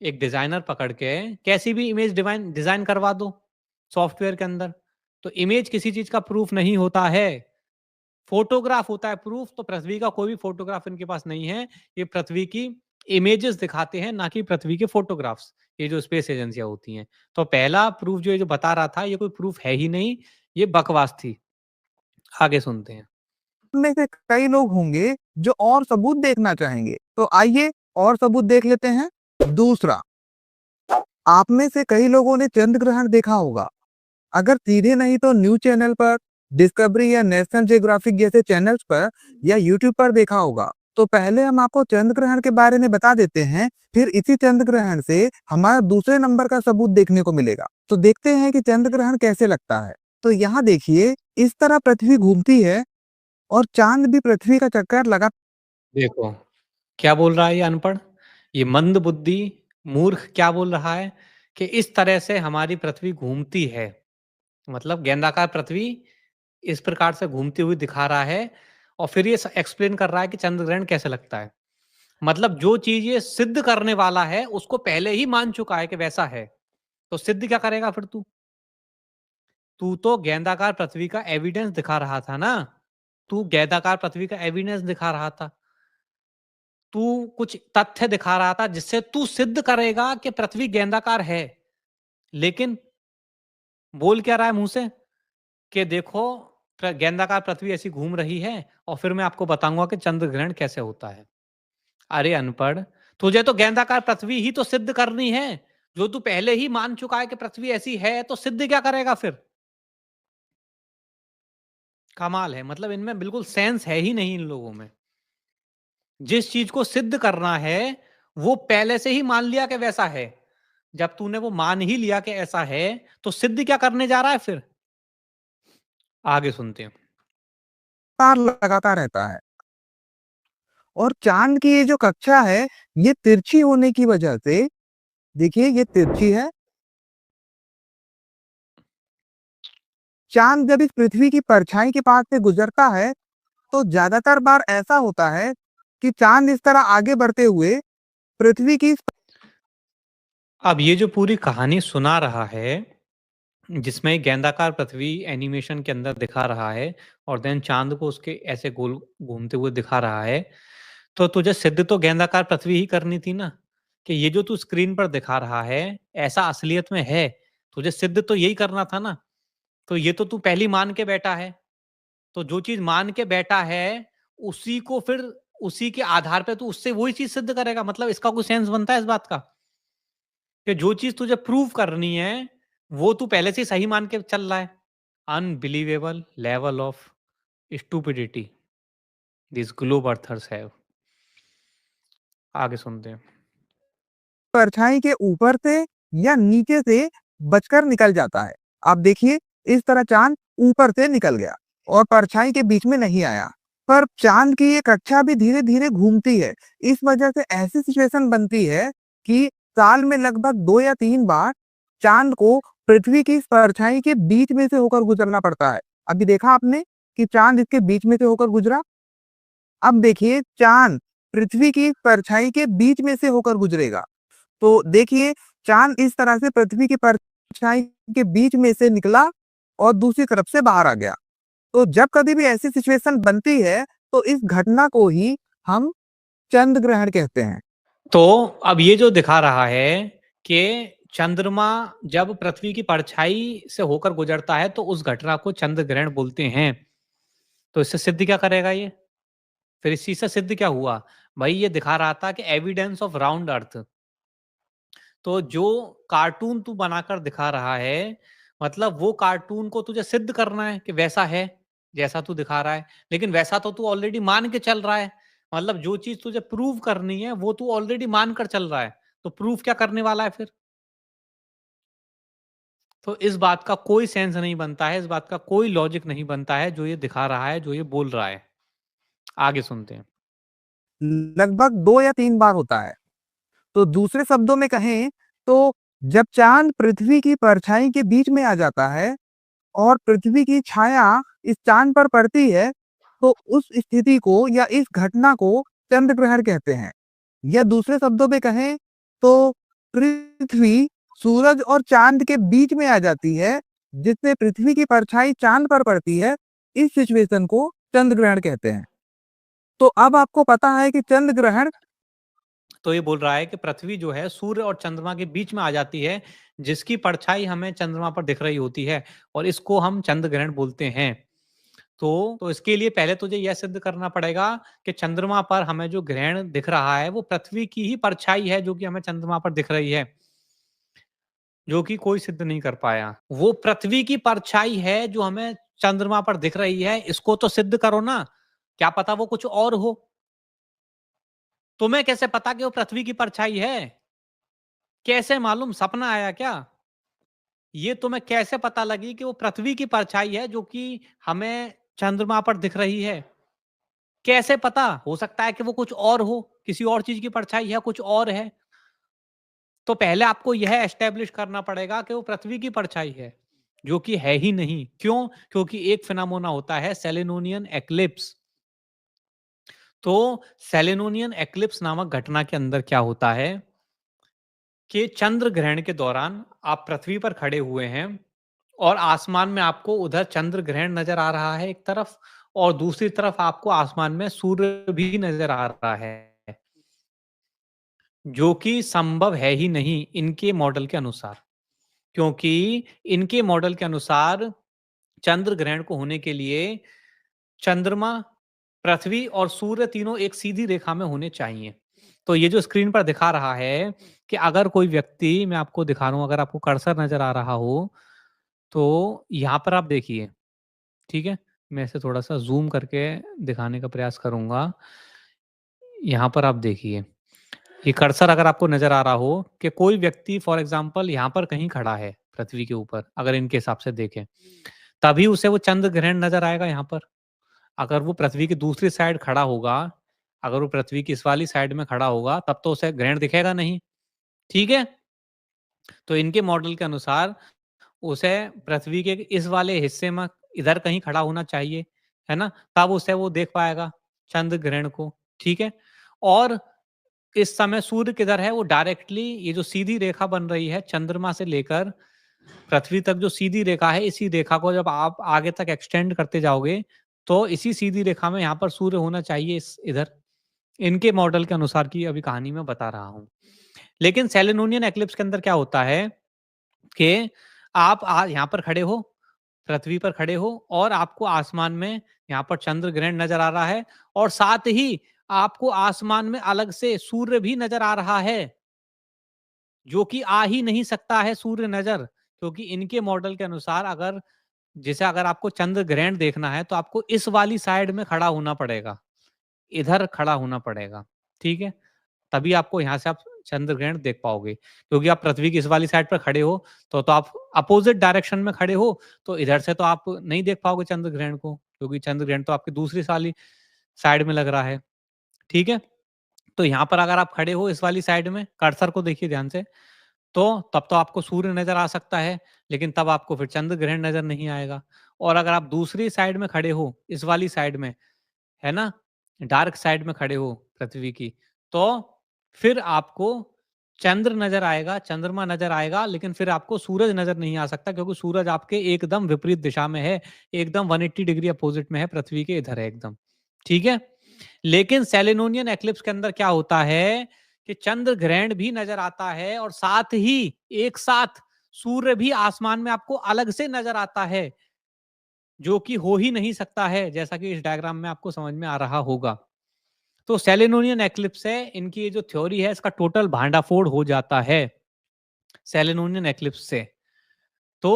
एक डिज़ाइनर पकड़ के कैसी भी इमेज डिज़ाइन करवा दो सॉफ्टवेयर के अंदर। तो इमेज किसी चीज़ का प्रूफ नहीं होता है। फ़ोटोग्राफ होता है प्रूफ। तो पृथ्वी का कोई भी फ़ोटोग्राफ इनके पास नहीं है। ये पृथ्वी की इमेजेस दिखाते हैं, ना कि पृथ्वी के फ़ोटोग्राफ्स, ये जो स्पेस एजेंसियाँ होती हैं। तो पहला प्रूफ जो ये जो बता रहा था, ये कोई प्रूफ है ही नहीं, ये बकवास थी। आगे सुनते हैं। में से कई लोग होंगे जो और सबूत देखना चाहेंगे। तो आइए और सबूत देख लेते हैं। दूसरा, आप में से कई लोगों ने चंद्र ग्रहण देखा होगा। अगर सीधे नहीं तो न्यूज चैनल पर, डिस्कवरी या नेशनल जियोग्राफिक जैसे चैनल्स पर या यूट्यूब पर देखा होगा। तो पहले हम आपको चंद्र ग्रहण के बारे में बता देते हैं, फिर इसी चंद्र ग्रहण से हमारा दूसरे नंबर का सबूत देखने को मिलेगा। तो देखते हैं कि चंद्र ग्रहण कैसे लगता है। तो यहाँ देखिए, इस तरह पृथ्वी घूमती है और चांद भी पृथ्वी का चक्कर लगा। देखो, क्या बोल रहा है ये अनपढ़? ये मंद बुद्धि मूर्ख क्या बोल रहा है कि इस तरह से हमारी पृथ्वी घूमती है, मतलब गेंदाकार पृथ्वी इस प्रकार से घूमती हुई दिखा रहा है और फिर ये एक्सप्लेन कर रहा है कि चंद्र ग्रहण कैसे लगता है। मतलब जो चीज ये सिद्ध करने वाला है उसको पहले ही मान चुका है कि वैसा है, तो सिद्ध क्या करेगा फिर तू? तू तो गेंदाकार पृथ्वी का एविडेंस दिखा रहा था ना, तू गेंदाकार पृथ्वी का एविडेंस दिखा रहा था, तू कुछ तथ्य दिखा रहा था जिससे तू सिद्ध करेगा कि पृथ्वी गेंदाकार है। लेकिन बोल क्या रहा है मुंह से कि देखो गेंदाकार पृथ्वी ऐसी घूम रही है और फिर मैं आपको बताऊंगा कि चंद्र ग्रहण कैसे होता है। अरे अनपढ़, तुझे तो गेंदाकार पृथ्वी ही तो सिद्ध करनी है, जो तू पहले ही मान चुका है कि पृथ्वी ऐसी है, तो सिद्ध क्या करेगा फिर? कमाल है, मतलब इनमें बिल्कुल सेंस है ही नहीं इन लोगों में। जिस चीज को सिद्ध करना है वो पहले से ही मान लिया कि वैसा है। जब तूने वो मान ही लिया कि ऐसा है, तो सिद्ध क्या करने जा रहा है फिर? आगे सुनते हैं। लगाता रहता है। और चांद की ये जो कक्षा है, ये तिरछी होने की वजह से, देखिए ये तिरछी है। चांद जब इस पृथ्वी की परछाई के पास से गुजरता है, तो ज्यादातर बार ऐसा होता है कि चांद इस तरह आगे बढ़ते हुए पृथ्वी की अब ये जो पूरी कहानी सुना रहा है, जिसमें एक गेंदाकार पृथ्वी एनिमेशन के अंदर दिखा रहा है और देन चांद को उसके ऐसे गोल घूमते हुए दिखा रहा है, तो तुझे सिद्ध तो गेंदाकार पृथ्वी ही करनी थी ना, कि ये जो तू स्क्रीन पर दिखा रहा है ऐसा असलियत में है। तुझे सिद्ध तो यही करना था ना। तो ये तो तू पहली मान के बैठा है। तो जो चीज मान के बैठा है उसी को फिर उसी के आधार पे तू उससे वही चीज सिद्ध करेगा। मतलब इसका कोई सेंस बनता है इस बात का कि जो चीज तुझे प्रूव करनी है वो तू पहले से ही सही मान के चल रहा है। Unbelievable level of stupidity this globe earthers have. आगे सुनते हैं। परछाई के ऊपर से या नीचे से बचकर निकल जाता है। आप देखिए, इस तरह चांद ऊपर से निकल गया और परछाई के बीच में नहीं आया। पर चांद की ये कक्षा भी धीरे धीरे घूमती है। इस वजह से ऐसी सिचुएशन बनती है कि साल में लगभग 2 या 3 बार चांद को पृथ्वी की इस परछाई के बीच में से होकर गुजरना पड़ता है। अभी देखा आपने कि चांद इसके बीच में से होकर गुजरा। अब देखिए, चांद पृथ्वी की परछाई के बीच में से होकर गुजरेगा। तो देखिए, चांद इस तरह से पृथ्वी की परछाई के बीच में से निकला और दूसरी तरफ से बाहर आ गया। तो जब कभी भी ऐसी सिचुएशन बनती है, तो इस घटना को ही हम चंद्र ग्रहण कहते हैं। तो अब ये जो दिखा रहा है कि चंद्रमा जब पृथ्वी की परछाई से होकर गुजरता है तो उस घटना को चंद्र ग्रहण बोलते हैं। तो इससे सिद्ध क्या करेगा ये? फिर इस चीज से सिद्ध क्या हुआ? भाई ये दिखा रहा था कि एविडेंस ऑफ राउंड अर्थ। तो जो कार्टून तू बनाकर दिखा रहा है, मतलब वो कार्टून को तुझे सिद्ध करना है कि वैसा है जैसा तू दिखा रहा है। लेकिन वैसा तो तू ऑलरेडी मान के चल रहा है। मतलब जो चीज तुझे प्रूव करनी है वो तू ऑलरेडी मान कर चल रहा है। तो प्रूफ क्या करने वाला है फिर? तो इस बात का कोई सेंस नहीं बनता है, इस बात का कोई लॉजिक नहीं बनता है जो ये दिखा रहा है, जो ये बोल रहा है। आगे सुनते हैं। लगभग 2 या 3 बार होता है। तो दूसरे शब्दों में कहें तो जब चांद पृथ्वी की परछाई के बीच में आ जाता है और पृथ्वी की छाया इस चांद पर पड़ती है, तो उस स्थिति को या इस घटना को चंद्र ग्रहण कहते हैं। या दूसरे शब्दों में कहें तो पृथ्वी सूरज और चांद के बीच में आ जाती है, जिससे पृथ्वी की परछाई चांद पर पड़ती है। इस सिचुएशन को चंद्र ग्रहण कहते हैं। तो अब आपको पता है कि चंद्र ग्रहण तो ये बोल रहा है कि पृथ्वी जो है सूर्य और चंद्रमा के बीच में आ जाती है, जिसकी परछाई हमें चंद्रमा पर दिख रही होती है और इसको हम चंद्र ग्रहण बोलते हैं। तो इसके लिए पहले तुझे यह सिद्ध करना पड़ेगा कि चंद्रमा पर हमें जो ग्रहण दिख रहा है वो पृथ्वी की ही परछाई है जो कि हमें चंद्रमा पर दिख रही है, जो कि कोई सिद्ध नहीं कर पाया। वो पृथ्वी की परछाई है जो हमें चंद्रमा पर दिख रही है, इसको तो सिद्ध करो ना। क्या पता वो कुछ और हो। तुम्हें कैसे पता कि वो पृथ्वी की परछाई है? कैसे मालूम? सपना आया क्या? ये तुम्हें कैसे पता लगी कि वो पृथ्वी की परछाई है जो कि हमें चंद्रमा पर दिख रही है? कैसे पता? हो सकता है कि वो कुछ और हो, किसी और चीज की परछाई है, कुछ और है। तो पहले आपको यह एस्टेब्लिश करना पड़ेगा कि वो पृथ्वी की परछाई है, जो कि है ही नहीं। क्यों? क्योंकि एक फिनोमेना होता है सेलेनोनियन एक्लिप्स। तो सेलेनोनियन एक्लिप्स नामक घटना के अंदर क्या होता है कि चंद्र ग्रहण के दौरान आप पृथ्वी पर खड़े हुए हैं और आसमान में आपको उधर चंद्र ग्रहण नजर आ रहा है एक तरफ, और दूसरी तरफ आपको आसमान में सूर्य भी नजर आ रहा है, जो कि संभव है ही नहीं इनके मॉडल के अनुसार। क्योंकि इनके मॉडल के अनुसार चंद्र ग्रहण को होने के लिए चंद्रमा, पृथ्वी और सूर्य तीनों एक सीधी रेखा में होने चाहिए। तो ये जो स्क्रीन पर दिखा रहा है कि अगर कोई व्यक्ति, मैं आपको दिखा रहा हूं, अगर आपको कर्सर नजर आ रहा हो तो यहां पर आप देखिए, ठीक है? मैं इसे थोड़ा सा जूम करके दिखाने का प्रयास करूंगा। यहाँ पर आप देखिए, ये कर्सर अगर आपको नज़र आ रहा हो कि कोई व्यक्ति फॉर एग्ज़ाम्पल यहाँ पर कहीं खड़ा है पृथ्वी के ऊपर, अगर इनके हिसाब से देखें, तभी उसे वो चंद्र ग्रहण नज़र आएगा यहाँ पर। अगर वो पृथ्वी की दूसरी साइड खड़ा होगा, अगर वो पृथ्वी की इस वाली साइड में खड़ा होगा, तब तो उसे ग्रहण दिखेगा नहीं, ठीक है? तो इनके मॉडल के अनुसार उसे पृथ्वी के इस वाले हिस्से में इधर कहीं खड़ा होना चाहिए, है ना? तब उसे वो देख पाएगा चंद्र ग्रहण को, ठीक है? और इस समय सूर्य किधर है? वो डायरेक्टली, ये जो सीधी रेखा बन रही है चंद्रमा से लेकर पृथ्वी तक, जो सीधी रेखा है, इसी रेखा को जब आप आगे तक एक्सटेंड करते जाओगे, तो इसी सीधी रेखा में यहाँ पर सूर्य होना चाहिए इस इधर। इनके मॉडल के अनुसार की अभी कहानी मैं बता रहा हूँ। लेकिन सेलेनोनियन एक्लिप्स के अंदर क्या होता है कि आप यहाँ पर खड़े हो, पृथ्वी पर खड़े हो और आपको आसमान में यहाँ पर चंद्र ग्रहण नज़र आ रहा है, और साथ ही आपको आसमान में अलग से सूर्य भी नज़र आ रहा है, जो कि आ ही नहीं सकता है सूर्य नज़र, क्योंकि इनके मॉडल के अनुसार अगर आपको चंद्र ग्रहण देखना है तो आपको इस वाली साइड में खड़ा होना पड़ेगा, इधर खड़ा होना पड़ेगा, ठीक है? तभी आपको यहाँ से आप चंद्र ग्रहण देख पाओगे। क्योंकि आप पृथ्वी की इस वाली साइड पर खड़े हो, तो आप अपोजिट डायरेक्शन में खड़े हो, तो इधर से तो आप नहीं देख पाओगे चंद्र ग्रहण को, क्योंकि चंद्र ग्रहण तो आपकी दूसरी वाली साइड में लग रहा है, ठीक है? तो यहाँ पर अगर आप खड़े हो इस वाली साइड में, कर्सर को देखिए ध्यान से, तो तब तो आपको सूर्य नज़र आ सकता है, लेकिन तब आपको फिर चंद्र ग्रहण नज़र नहीं आएगा। और अगर आप दूसरी साइड में खड़े हो, इस वाली साइड में, है ना? डार्क साइड में खड़े हो पृथ्वी की, तो फिर आपको चंद्र नज़र आएगा, चंद्रमा नज़र आएगा, लेकिन फिर आपको सूरज नज़र नहीं आ सकता, क्योंकि सूरज आपके एकदम विपरीत दिशा में है, एकदम 180 डिग्री अपोज़िट में है, पृथ्वी के इधर है एकदम, ठीक है? लेकिन सेलेनोनियन एक्लिप्स के अंदर क्या होता है कि चंद्र ग्रहण भी नज़र आता है और साथ ही एक साथ सूर्य भी आसमान में आपको अलग से नज़र आता है, जो कि हो ही नहीं सकता है, जैसा कि इस डायग्राम में आपको समझ में आ रहा होगा। तो सेलेनोनियन एक्लिप्स है, इनकी ये जो थ्योरी है, इसका टोटल भांडाफोड़ हो जाता है सेलेनोनियन एक्लिप्स से। तो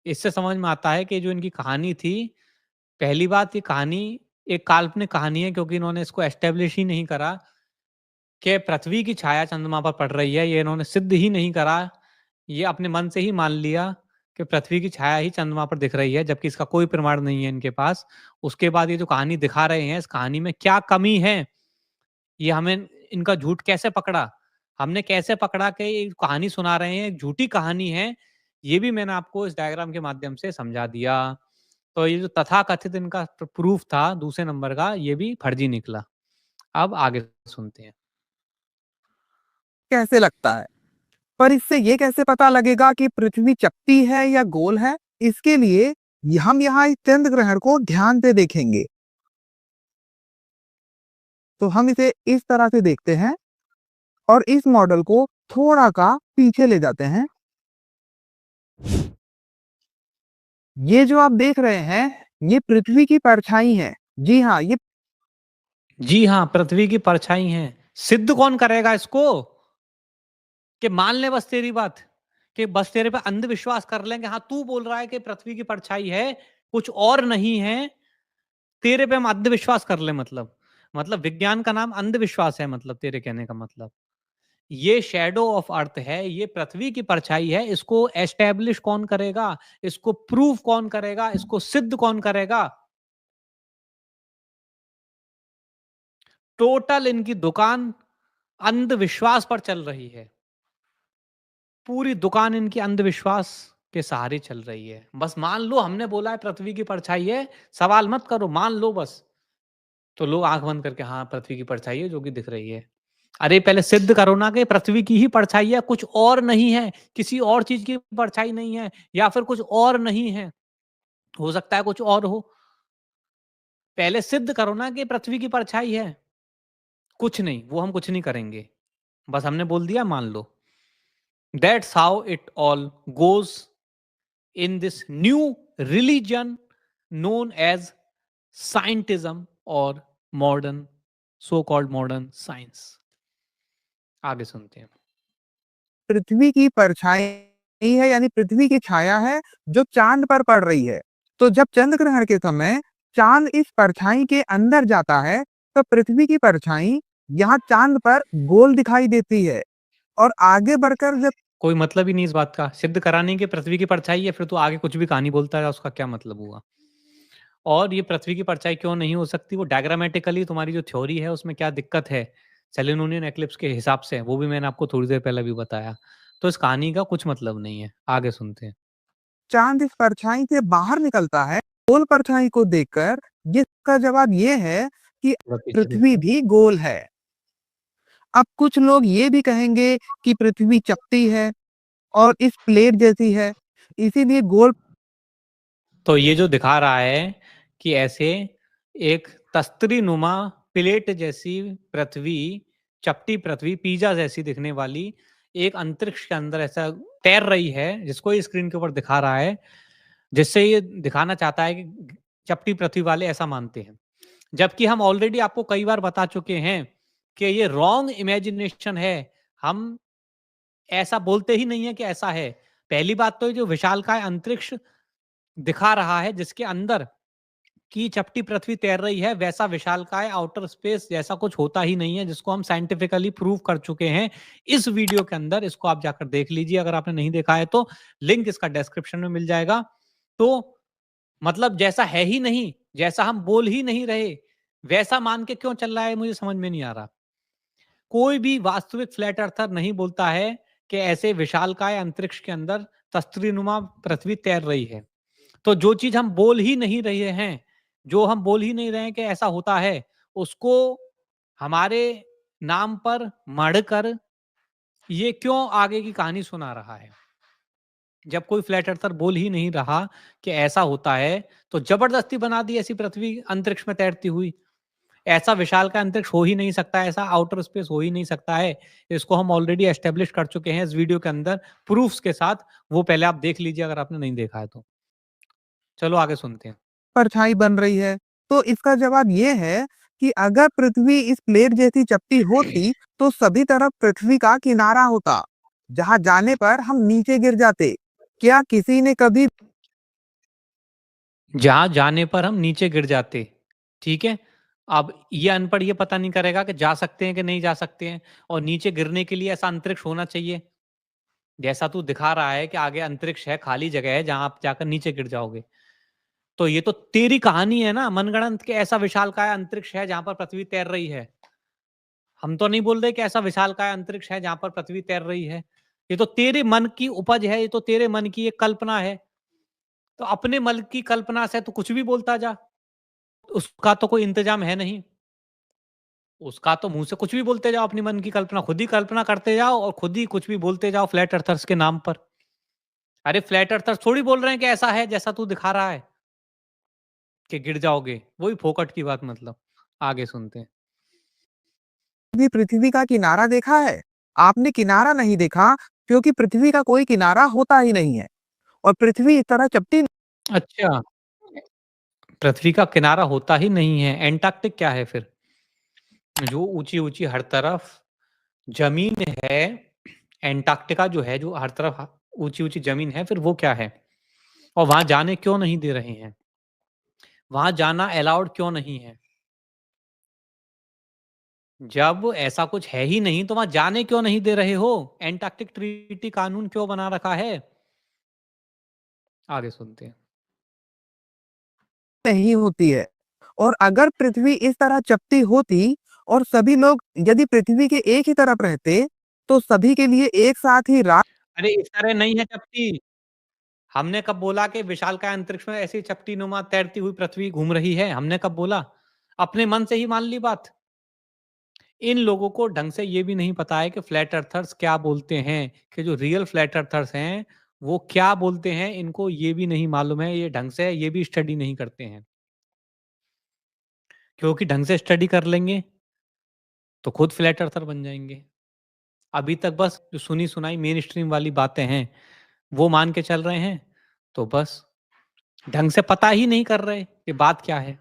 इससे समझ में आता है कि जो इनकी कहानी थी, पहली बात, ये कहानी एक काल्पनिक कहानी है, क्योंकि इन्होंने इसको एस्टेब्लिश ही नहीं करा कि पृथ्वी की छाया चंद्रमा पर पड़ रही है, ये इन्होंने सिद्ध ही नहीं करा। ये अपने मन से ही मान लिया कि पृथ्वी की छाया ही चंद्रमा पर दिख रही है, जबकि इसका कोई प्रमाण नहीं है इनके पास। उसके बाद ये जो कहानी दिखा रहे हैं, इस कहानी में क्या कमी है, ये हमें इनका झूठ कैसे पकड़ा, हमने कैसे पकड़ा कि ये कहानी सुना रहे हैं, एक झूठी कहानी है, ये भी मैंने आपको इस डायग्राम के माध्यम से समझा दिया। तो ये जो तथाकथित इनका प्रूफ था दूसरे नंबर का, ये भी फर्जी निकला। अब आगे सुनते हैं। कैसे लगता है? पर इससे ये कैसे पता लगेगा कि पृथ्वी चपटी है या गोल है? इसके लिए हम यहाँ इस चंद्र ग्रहण को ध्यान से देखेंगे। तो हम इसे इस तरह से देखते हैं और इस मॉडल को थोड़ा का पीछे ले जाते हैं। ये जो आप देख रहे हैं, ये पृथ्वी की परछाई है। जी हाँ, ये जी हाँ, पृथ्वी की परछाई है। सिद्ध कौन करेगा इसको? कि मान ले बस तेरी बात, कि बस तेरे पे अंधविश्वास कर लेंगे। हाँ, तू बोल रहा है कि पृथ्वी की परछाई है, कुछ और नहीं है, तेरे पे हम अंधविश्वास कर ले, मतलब विज्ञान का नाम अंधविश्वास है, मतलब तेरे कहने का मतलब। ये शैडो ऑफ अर्थ है, ये पृथ्वी की परछाई है, इसको एस्टेब्लिश कौन करेगा, इसको प्रूफ कौन करेगा, इसको सिद्ध कौन करेगा? टोटल इनकी दुकान अंधविश्वास पर चल रही है। पूरी दुकान इनकी अंधविश्वास के सहारे चल रही है। बस मान लो हमने बोला है पृथ्वी की परछाई है, सवाल मत करो, मान लो बस। तो लोग आँख बंद करके हाँ, पृथ्वी की परछाई है जो कि दिख रही है। अरे पहले सिद्ध करो ना कि पृथ्वी की ही परछाई है, कुछ और नहीं है, किसी और चीज़ की परछाई नहीं है या फिर कुछ और नहीं है। हो सकता है कुछ और हो। पहले सिद्ध करो ना कि पृथ्वी की परछाई है। कुछ नहीं, वो हम कुछ नहीं करेंगे। बस हमने बोल दिया मान लो। That's how it all goes in this new religion known as scientism or modern so called modern science. आगे सुनते हैं। पृथ्वी की परछाई है, यानी पृथ्वी की छाया है जो चांद पर पड़ रही है। तो जब चंद्र ग्रहण के समय चांद इस परछाई के अंदर जाता है, तो पृथ्वी की परछाई यहाँ चांद पर गोल दिखाई देती है। और आगे बढ़कर जब कोई मतलब ही नहीं इस बात का। सिद्ध कराने की पृथ्वी की परछाई है, फिर तो आगे कुछ भी कहानी बोलता है, उसका क्या मतलब हुआ? और ये पृथ्वी की परछाई क्यों नहीं हो सकती? वो डायग्रामेटिकली तुम्हारी जो थ्योरी है उसमें क्या दिक्कत है? सेलेनोनियन एक्लिप्स के हिसाब से, वो भी मैंने आपको थोड़ी देर पहले भी बताया। तो इस कहानी का कुछ मतलब नहीं है। आगे सुनते हैं। चांद इस परछाई से बाहर निकलता है, गोल परछाई को देखकर जिसका जवाब ये है कि थोड़ा पीछे पृथ्वी देखो। भी गोल है। अब कुछ लोग ये भी कहेंगे कि पृथ्वी चपटी है और इस प्लेट जैसी है, इसीलिए गोल। तो ये जो दिखा रहा है कि ऐसे एक तस्तरी-नुमा प्लेट जैसी पृथ्वी, चपटी पृथ्वी, पिज़्ज़ा जैसी दिखने वाली एक अंतरिक्ष के अंदर ऐसा तैर रही है, जिसको ये स्क्रीन के ऊपर दिखा रहा है, जिससे ये दिखाना चाहता है कि चपटी पृथ्वी वाले ऐसा मानते हैं। जबकि हम ऑलरेडी आपको कई बार बता चुके हैं कि ये रॉन्ग इमेजिनेशन है। हम ऐसा बोलते ही नहीं है कि ऐसा है। पहली बात तो ये जो विशालकाय अंतरिक्ष दिखा रहा है, जिसके अंदर की चपटी पृथ्वी तैर रही है, वैसा विशालकाय आउटर स्पेस जैसा कुछ होता ही नहीं है, जिसको हम साइंटिफिकली प्रूव कर चुके हैं इस वीडियो के अंदर। इसको आप जाकर देख लीजिए अगर आपने नहीं देखा है तो, लिंक इसका डिस्क्रिप्शन में मिल जाएगा। तो मतलब जैसा है ही नहीं, जैसा हम बोल ही नहीं रहे, वैसा मान के क्यों चल रहा है, मुझे समझ में नहीं आ रहा। कोई भी वास्तविक फ्लैट अर्थर नहीं बोलता है कि ऐसे विशालकाय अंतरिक्ष के अंदर तस्तरीनुमा पृथ्वी तैर रही है। तो जो चीज हम बोल ही नहीं रहे हैं, जो हम बोल ही नहीं रहे हैं कि ऐसा होता है, उसको हमारे नाम पर मढ़कर ये क्यों आगे की कहानी सुना रहा है? जब कोई फ्लैट अर्थर बोल ही नहीं रहा कि ऐसा होता है, तो जबरदस्ती बना दी ऐसी पृथ्वी अंतरिक्ष में तैरती हुई। ऐसा विशाल का अंतरिक्ष हो ही नहीं सकता, ऐसा आउटर स्पेस हो ही नहीं सकता है। इसको हम ऑलरेडी एस्टेब्लिश कर चुके हैं इस वीडियो के अंदर प्रूफ्स के साथ। वो पहले आप देख लीजिए अगर आपने नहीं देखा है तो। चलो आगे सुनते हैं। परछाई बन रही है। तो इसका जवाब ये है कि अगर पृथ्वी इस प्लेट जैसी चपटी होती, तो सभी तरफ पृथ्वी का किनारा होता, जहां जाने पर हम नीचे गिर जाते। क्या किसी ने कभी जहाँ जाने पर हम नीचे गिर जाते, ठीक है? अब ये अनपढ़ ये पता नहीं करेगा कि जा सकते हैं कि नहीं जा सकते हैं, और नीचे गिरने के लिए ऐसा अंतरिक्ष होना चाहिए। जैसा तू दिखा रहा है कि आगे अंतरिक्ष है, खाली जगह है जहाँ आप जाकर नीचे गिर जाओगे। तो ये तो तेरी कहानी है ना मनगढ़ंत के, ऐसा विशालकाय अंतरिक्ष है जहाँ पर पृथ्वी तैर रही है। हम तो नहीं बोल रहे कि ऐसा विशालकाय अंतरिक्ष है जहाँ पर पृथ्वी तैर रही है। ये तो तेरे मन की उपज है, ये तो तेरे मन की एक कल्पना है। तो अपने मन की कल्पना से तो कुछ भी बोलता जा। उसका तो कोई इंतजाम है नहीं। उसका तो मुँह से कुछ भी बोलते जाओ, अपनी मन की कल्पना खुद ही कल्पना करते जाओ और खुद ही कुछ भी बोलते जाओ फ्लैट अर्थर्स के नाम पर। अरे फ्लैट अर्थर्स थोड़ी बोल रहे हैं कि ऐसा है जैसा तू दिखा रहा है कि गिर जाओगे। वही फोकट की बात मतलब। आगे सुनते हैं। भी पृथ्वी का किनारा देखा है? आपने किनारा नहीं देखा, क्योंकि पृथ्वी का कोई किनारा होता ही नहीं है और पृथ्वी इस तरह चपटी अच्छा, पृथ्वी का किनारा होता ही नहीं है। एंटार्क्टिक क्या है फिर? जो ऊँची-ऊँची हर तरफ ज़मीन है, एंटार्क्टिका जो है, जो हर तरफ ऊँची-ऊँची ज़मीन है, फिर वो क्या है? और वहाँ जाने क्यों नहीं दे रहे हैं? वहाँ जाना अलाउड क्यों नहीं है? जब ऐसा कुछ है ही नहीं, तो वहाँ जाने क्यों नहीं दे रहे हो? एंटार्क्टिक ट्रीटी कानून क्यों बना रखा है? आगे सुनते हैं। नहीं होती है। और अगर पृथ्वी इस तरह चपटी होती और सभी लोग यदि पृथ्वी के एक ही तरफ रहते, तो सभी के लिए एक साथ ही रात अरे इस तरह नहीं है चपटी। हमने कब बोला कि विशालकाय अंतरिक्ष में ऐसी चपटी नुमा तैरती हुई पृथ्वी घूम रही है? हमने कब बोला? अपने मन से ही मान ली बात। इन लोगों को ढंग से ये भी नहीं पता है कि फ्लैट अर्थर्स क्या बोलते हैं, कि जो रियल फ्लैट अर्थर्स हैं, वो क्या बोलते हैं, इनको ये भी नहीं मालूम है, ये ढंग से ये भी स्टडी नहीं करते हैं। क्योंकि ढंग से स्टडी कर लेंगे, तो खुद फ्लैट अर्थर बन जाएँगे। अभी तक बस जो सुनी-सुनाई मेन स्ट्रीम वाली बातें हैं, वो मान के चल रहे हैं, तो बस ढंग से पता ही नहीं कर रहे कि बात क्या है।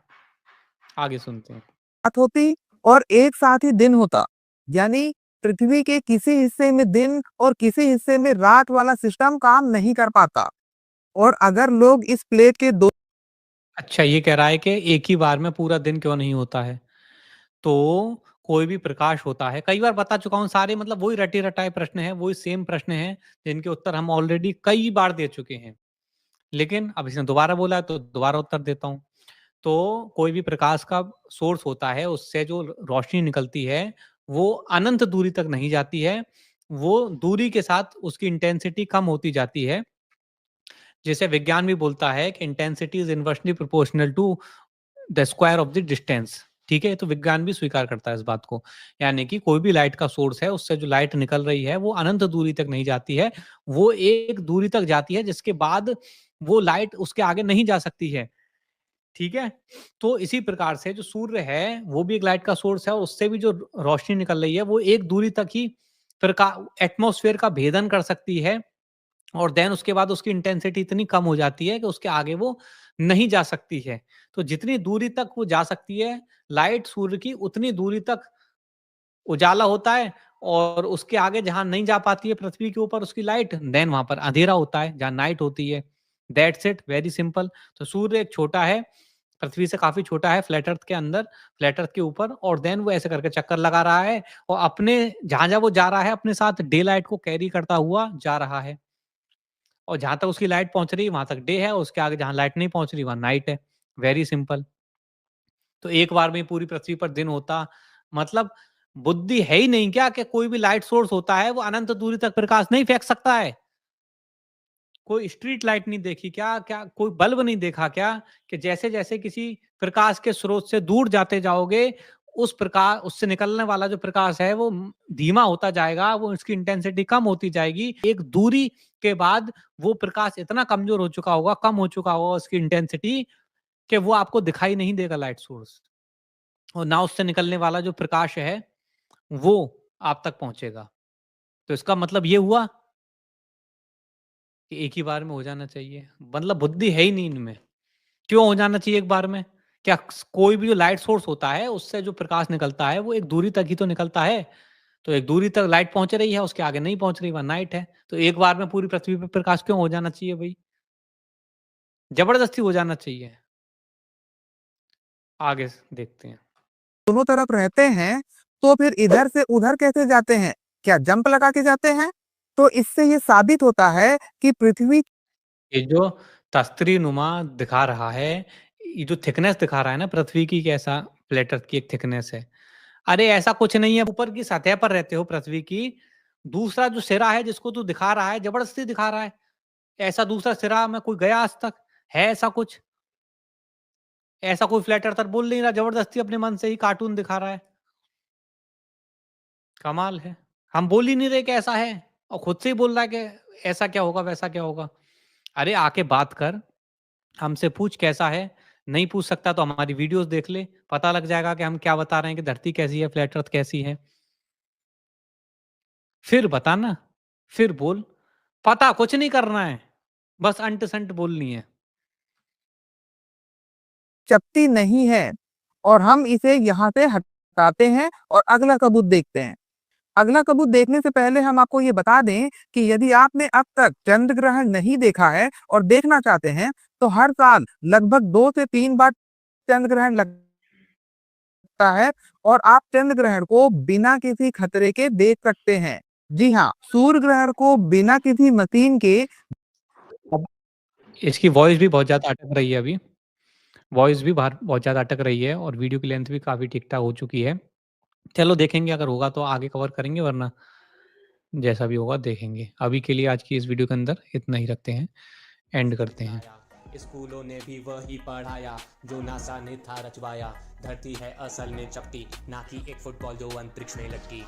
आगे सुनते हैं। रात होती और एक साथ ही दिन होता, यानी पृथ्वी के किसी हिस्से में दिन और किसी हिस्से में रात वाला सिस्टम काम नहीं कर पाता। और अगर लोग इस प्लेट के दो अच्छा, ये कह रहा है कि एक ही बार में पूरा दिन क्यों नहीं होता है? तो कोई भी प्रकाश होता है, कई बार बता चुका हूँ, सारे मतलब वही रटे-रटाए प्रश्न हैं, वही सेम प्रश्न हैं, जिनके उत्तर हम ऑलरेडी कई बार दे चुके हैं। लेकिन अब इसने दोबारा बोला है, तो दोबारा उत्तर देता हूँ। तो कोई भी प्रकाश का सोर्स होता है, उससे जो रोशनी निकलती है, वो अनंत दूरी तक नहीं जाती है। वो दूरी के साथ उसकी इंटेंसिटी कम होती जाती है। जिसे विज्ञान भी बोलता है कि intensity is inversely proportional to the square of the distance. ठीक है? तो विज्ञान भी स्वीकार करता है इस बात को। यानी कि कोई भी लाइट का सोर्स है, उससे जो लाइट निकल रही है, वो अनंत दूरी तक नहीं जाती है। वो एक दूरी तक जाती है, जिसके बाद वो लाइट उसके आगे नहीं जा सकती है। ठीक है? तो इसी प्रकार से जो सूर्य है, वो भी एक लाइट का सोर्स है, और उससे भी जो रोशनी निकल रही है, वो एक दूरी तक ही प्रका एटमॉस्फेयर का भेदन कर सकती है, और देन उसके बाद उसकी इंटेंसिटी इतनी कम हो जाती है कि उसके आगे वो नहीं जा सकती है। तो जितनी दूरी तक वो जा सकती है, लाइट सूर्य की, उतनी दूरी तक उजाला होता है, और उसके आगे जहाँ नहीं जा पाती है पृथ्वी के ऊपर उसकी लाइट, देन वहाँ पर अंधेरा होता है, जहाँ नाइट होती है। That's it, very simple. तो सूर्य एक छोटा है, पृथ्वी से काफ़ी छोटा है, फ्लैट अर्थ के अंदर, फ्लैट अर्थ के ऊपर, और देन वो ऐसे करके चक्कर लगा रहा है, और अपने जहाँ-जहाँ वो जा रहा है, अपने साथ डे लाइट को कैरी करता हुआ जा रहा है। और जहाँ तक उसकी लाइट पहुँच रही है, वहाँ तक डे है, उसके आगे जहाँ लाइट नहीं पहुँच रही, वहाँ नाइट है। Very simple. तो एक बार में ही पूरी पृथ्वी पर दिन होता, मतलब बुद्धि है ही नहीं क्या कि कोई भी लाइट सोर्स होता है, वो अनंत दूरी तक प्रकाश नहीं फेंक सकता है? कोई स्ट्रीट लाइट नहीं देखी क्या? क्या कोई बल्ब नहीं देखा क्या? कि जैसे-जैसे किसी प्रकाश के स्रोत से दूर जाते जाओगे, उस प्रकार उससे निकलने वाला जो प्रकाश है, वो धीमा होता जाएगा, वो उसकी इंटेंसिटी कम होती जाएगी। एक दूरी के बाद वो प्रकाश इतना कमज़ोर हो चुका होगा, कम हो चुका होगा उसकी इंटेंसिटी, कि वो आपको दिखाई नहीं देगा लाइट सोर्स, और ना उससे निकलने वाला जो प्रकाश है, वो आप तक पहुँचेगा। तो इसका मतलब ये हुआ कि एक ही बार में हो जाना चाहिए। मतलब बुद्धि है ही नहीं इनमें। क्यों हो जाना चाहिए एक बार में? क्या कोई भी जो लाइट सोर्स होता है, उससे जो प्रकाश निकलता है, वो एक दूरी तक ही तो निकलता है। तो एक दूरी तक लाइट पहुँच रही है, उसके आगे नहीं पहुँच रही, वहाँ नाइट है। तो एक बार में पूरी पृथ्वी पे प्रकाश क्यों हो जाना चाहिए भई? ज़बरदस्ती हो जाना चाहिए। आगे देखते हैं। दोनों तरफ रहते हैं, तो फिर इधर से उधर कैसे जाते हैं? क्या जंप लगा के जाते हैं? तो इससे ये साबित होता है कि पृथ्वी ये जो तस्त्री नुमा दिखा रहा है, ये जो थिकनेस दिखा रहा है ना पृथ्वी की, कैसा प्लेट अर्थ की एक थिकनेस है। अरे ऐसा कुछ नहीं है, ऊपर की सतह पर रहते हो पृथ्वी की, दूसरा जो सिरा है जिसको तू दिखा रहा है, जबरदस्ती दिखा रहा है। ऐसा दूसरा सिरा में कोई गया आज तक? है ऐसा कुछ? ऐसा कोई फ्लैट अर्थर बोल नहीं रहा, जबरदस्ती अपने मन से ही कार्टून दिखा रहा है। कमाल है। हम बोल ही नहीं रहे कि ऐसा है, और खुद से ही बोल रहा है कि ऐसा क्या होगा, वैसा क्या होगा। अरे आके बात कर, हमसे पूछ कैसा है। नहीं पूछ सकता तो हमारी वीडियोस देख ले, पता लग जाएगा कि हम क्या बता रहे हैं, कि धरती कैसी है, फ्लैट अर्थ कैसी है। फिर बता ना, फिर बोल। पता कुछ नहीं करना है, बस अंट-संट बोलनी है। चपटी नहीं है, और हम इसे यहाँ से हटाते हैं और अगला सबूत देखते हैं। अगला सबूत देखने से पहले हम आपको ये बता दें कि यदि आपने अब तक चंद्र ग्रहण नहीं देखा है और देखना चाहते हैं, तो हर साल लगभग 2 से 3 बार चंद्र ग्रहण लगता है, और आप चंद्र ग्रहण को बिना किसी खतरे के देख सकते हैं। जी हाँ, सूर्य ग्रहण को बिना किसी मशीन के अब इसकी वॉइस भी बहुत ज़्यादा अटक रही है अभी। वॉइस भी बाहर बहुत ज़्यादा अटक रही है, और वीडियो की लेंथ भी काफ़ी ठीक-ठाक हो चुकी है। चलो देखेंगे, अगर होगा तो आगे कवर करेंगे, वरना जैसा भी होगा देखेंगे। अभी के लिए आज की इस वीडियो के अंदर इतना ही रखते हैं, एंड करते हैं। स्कूलों ने भी वही पढ़ाया जो नासा ने था रचवाया। धरती है असल में चपटी, ना कि एक फुटबॉल जो अंतरिक्ष में लटकी।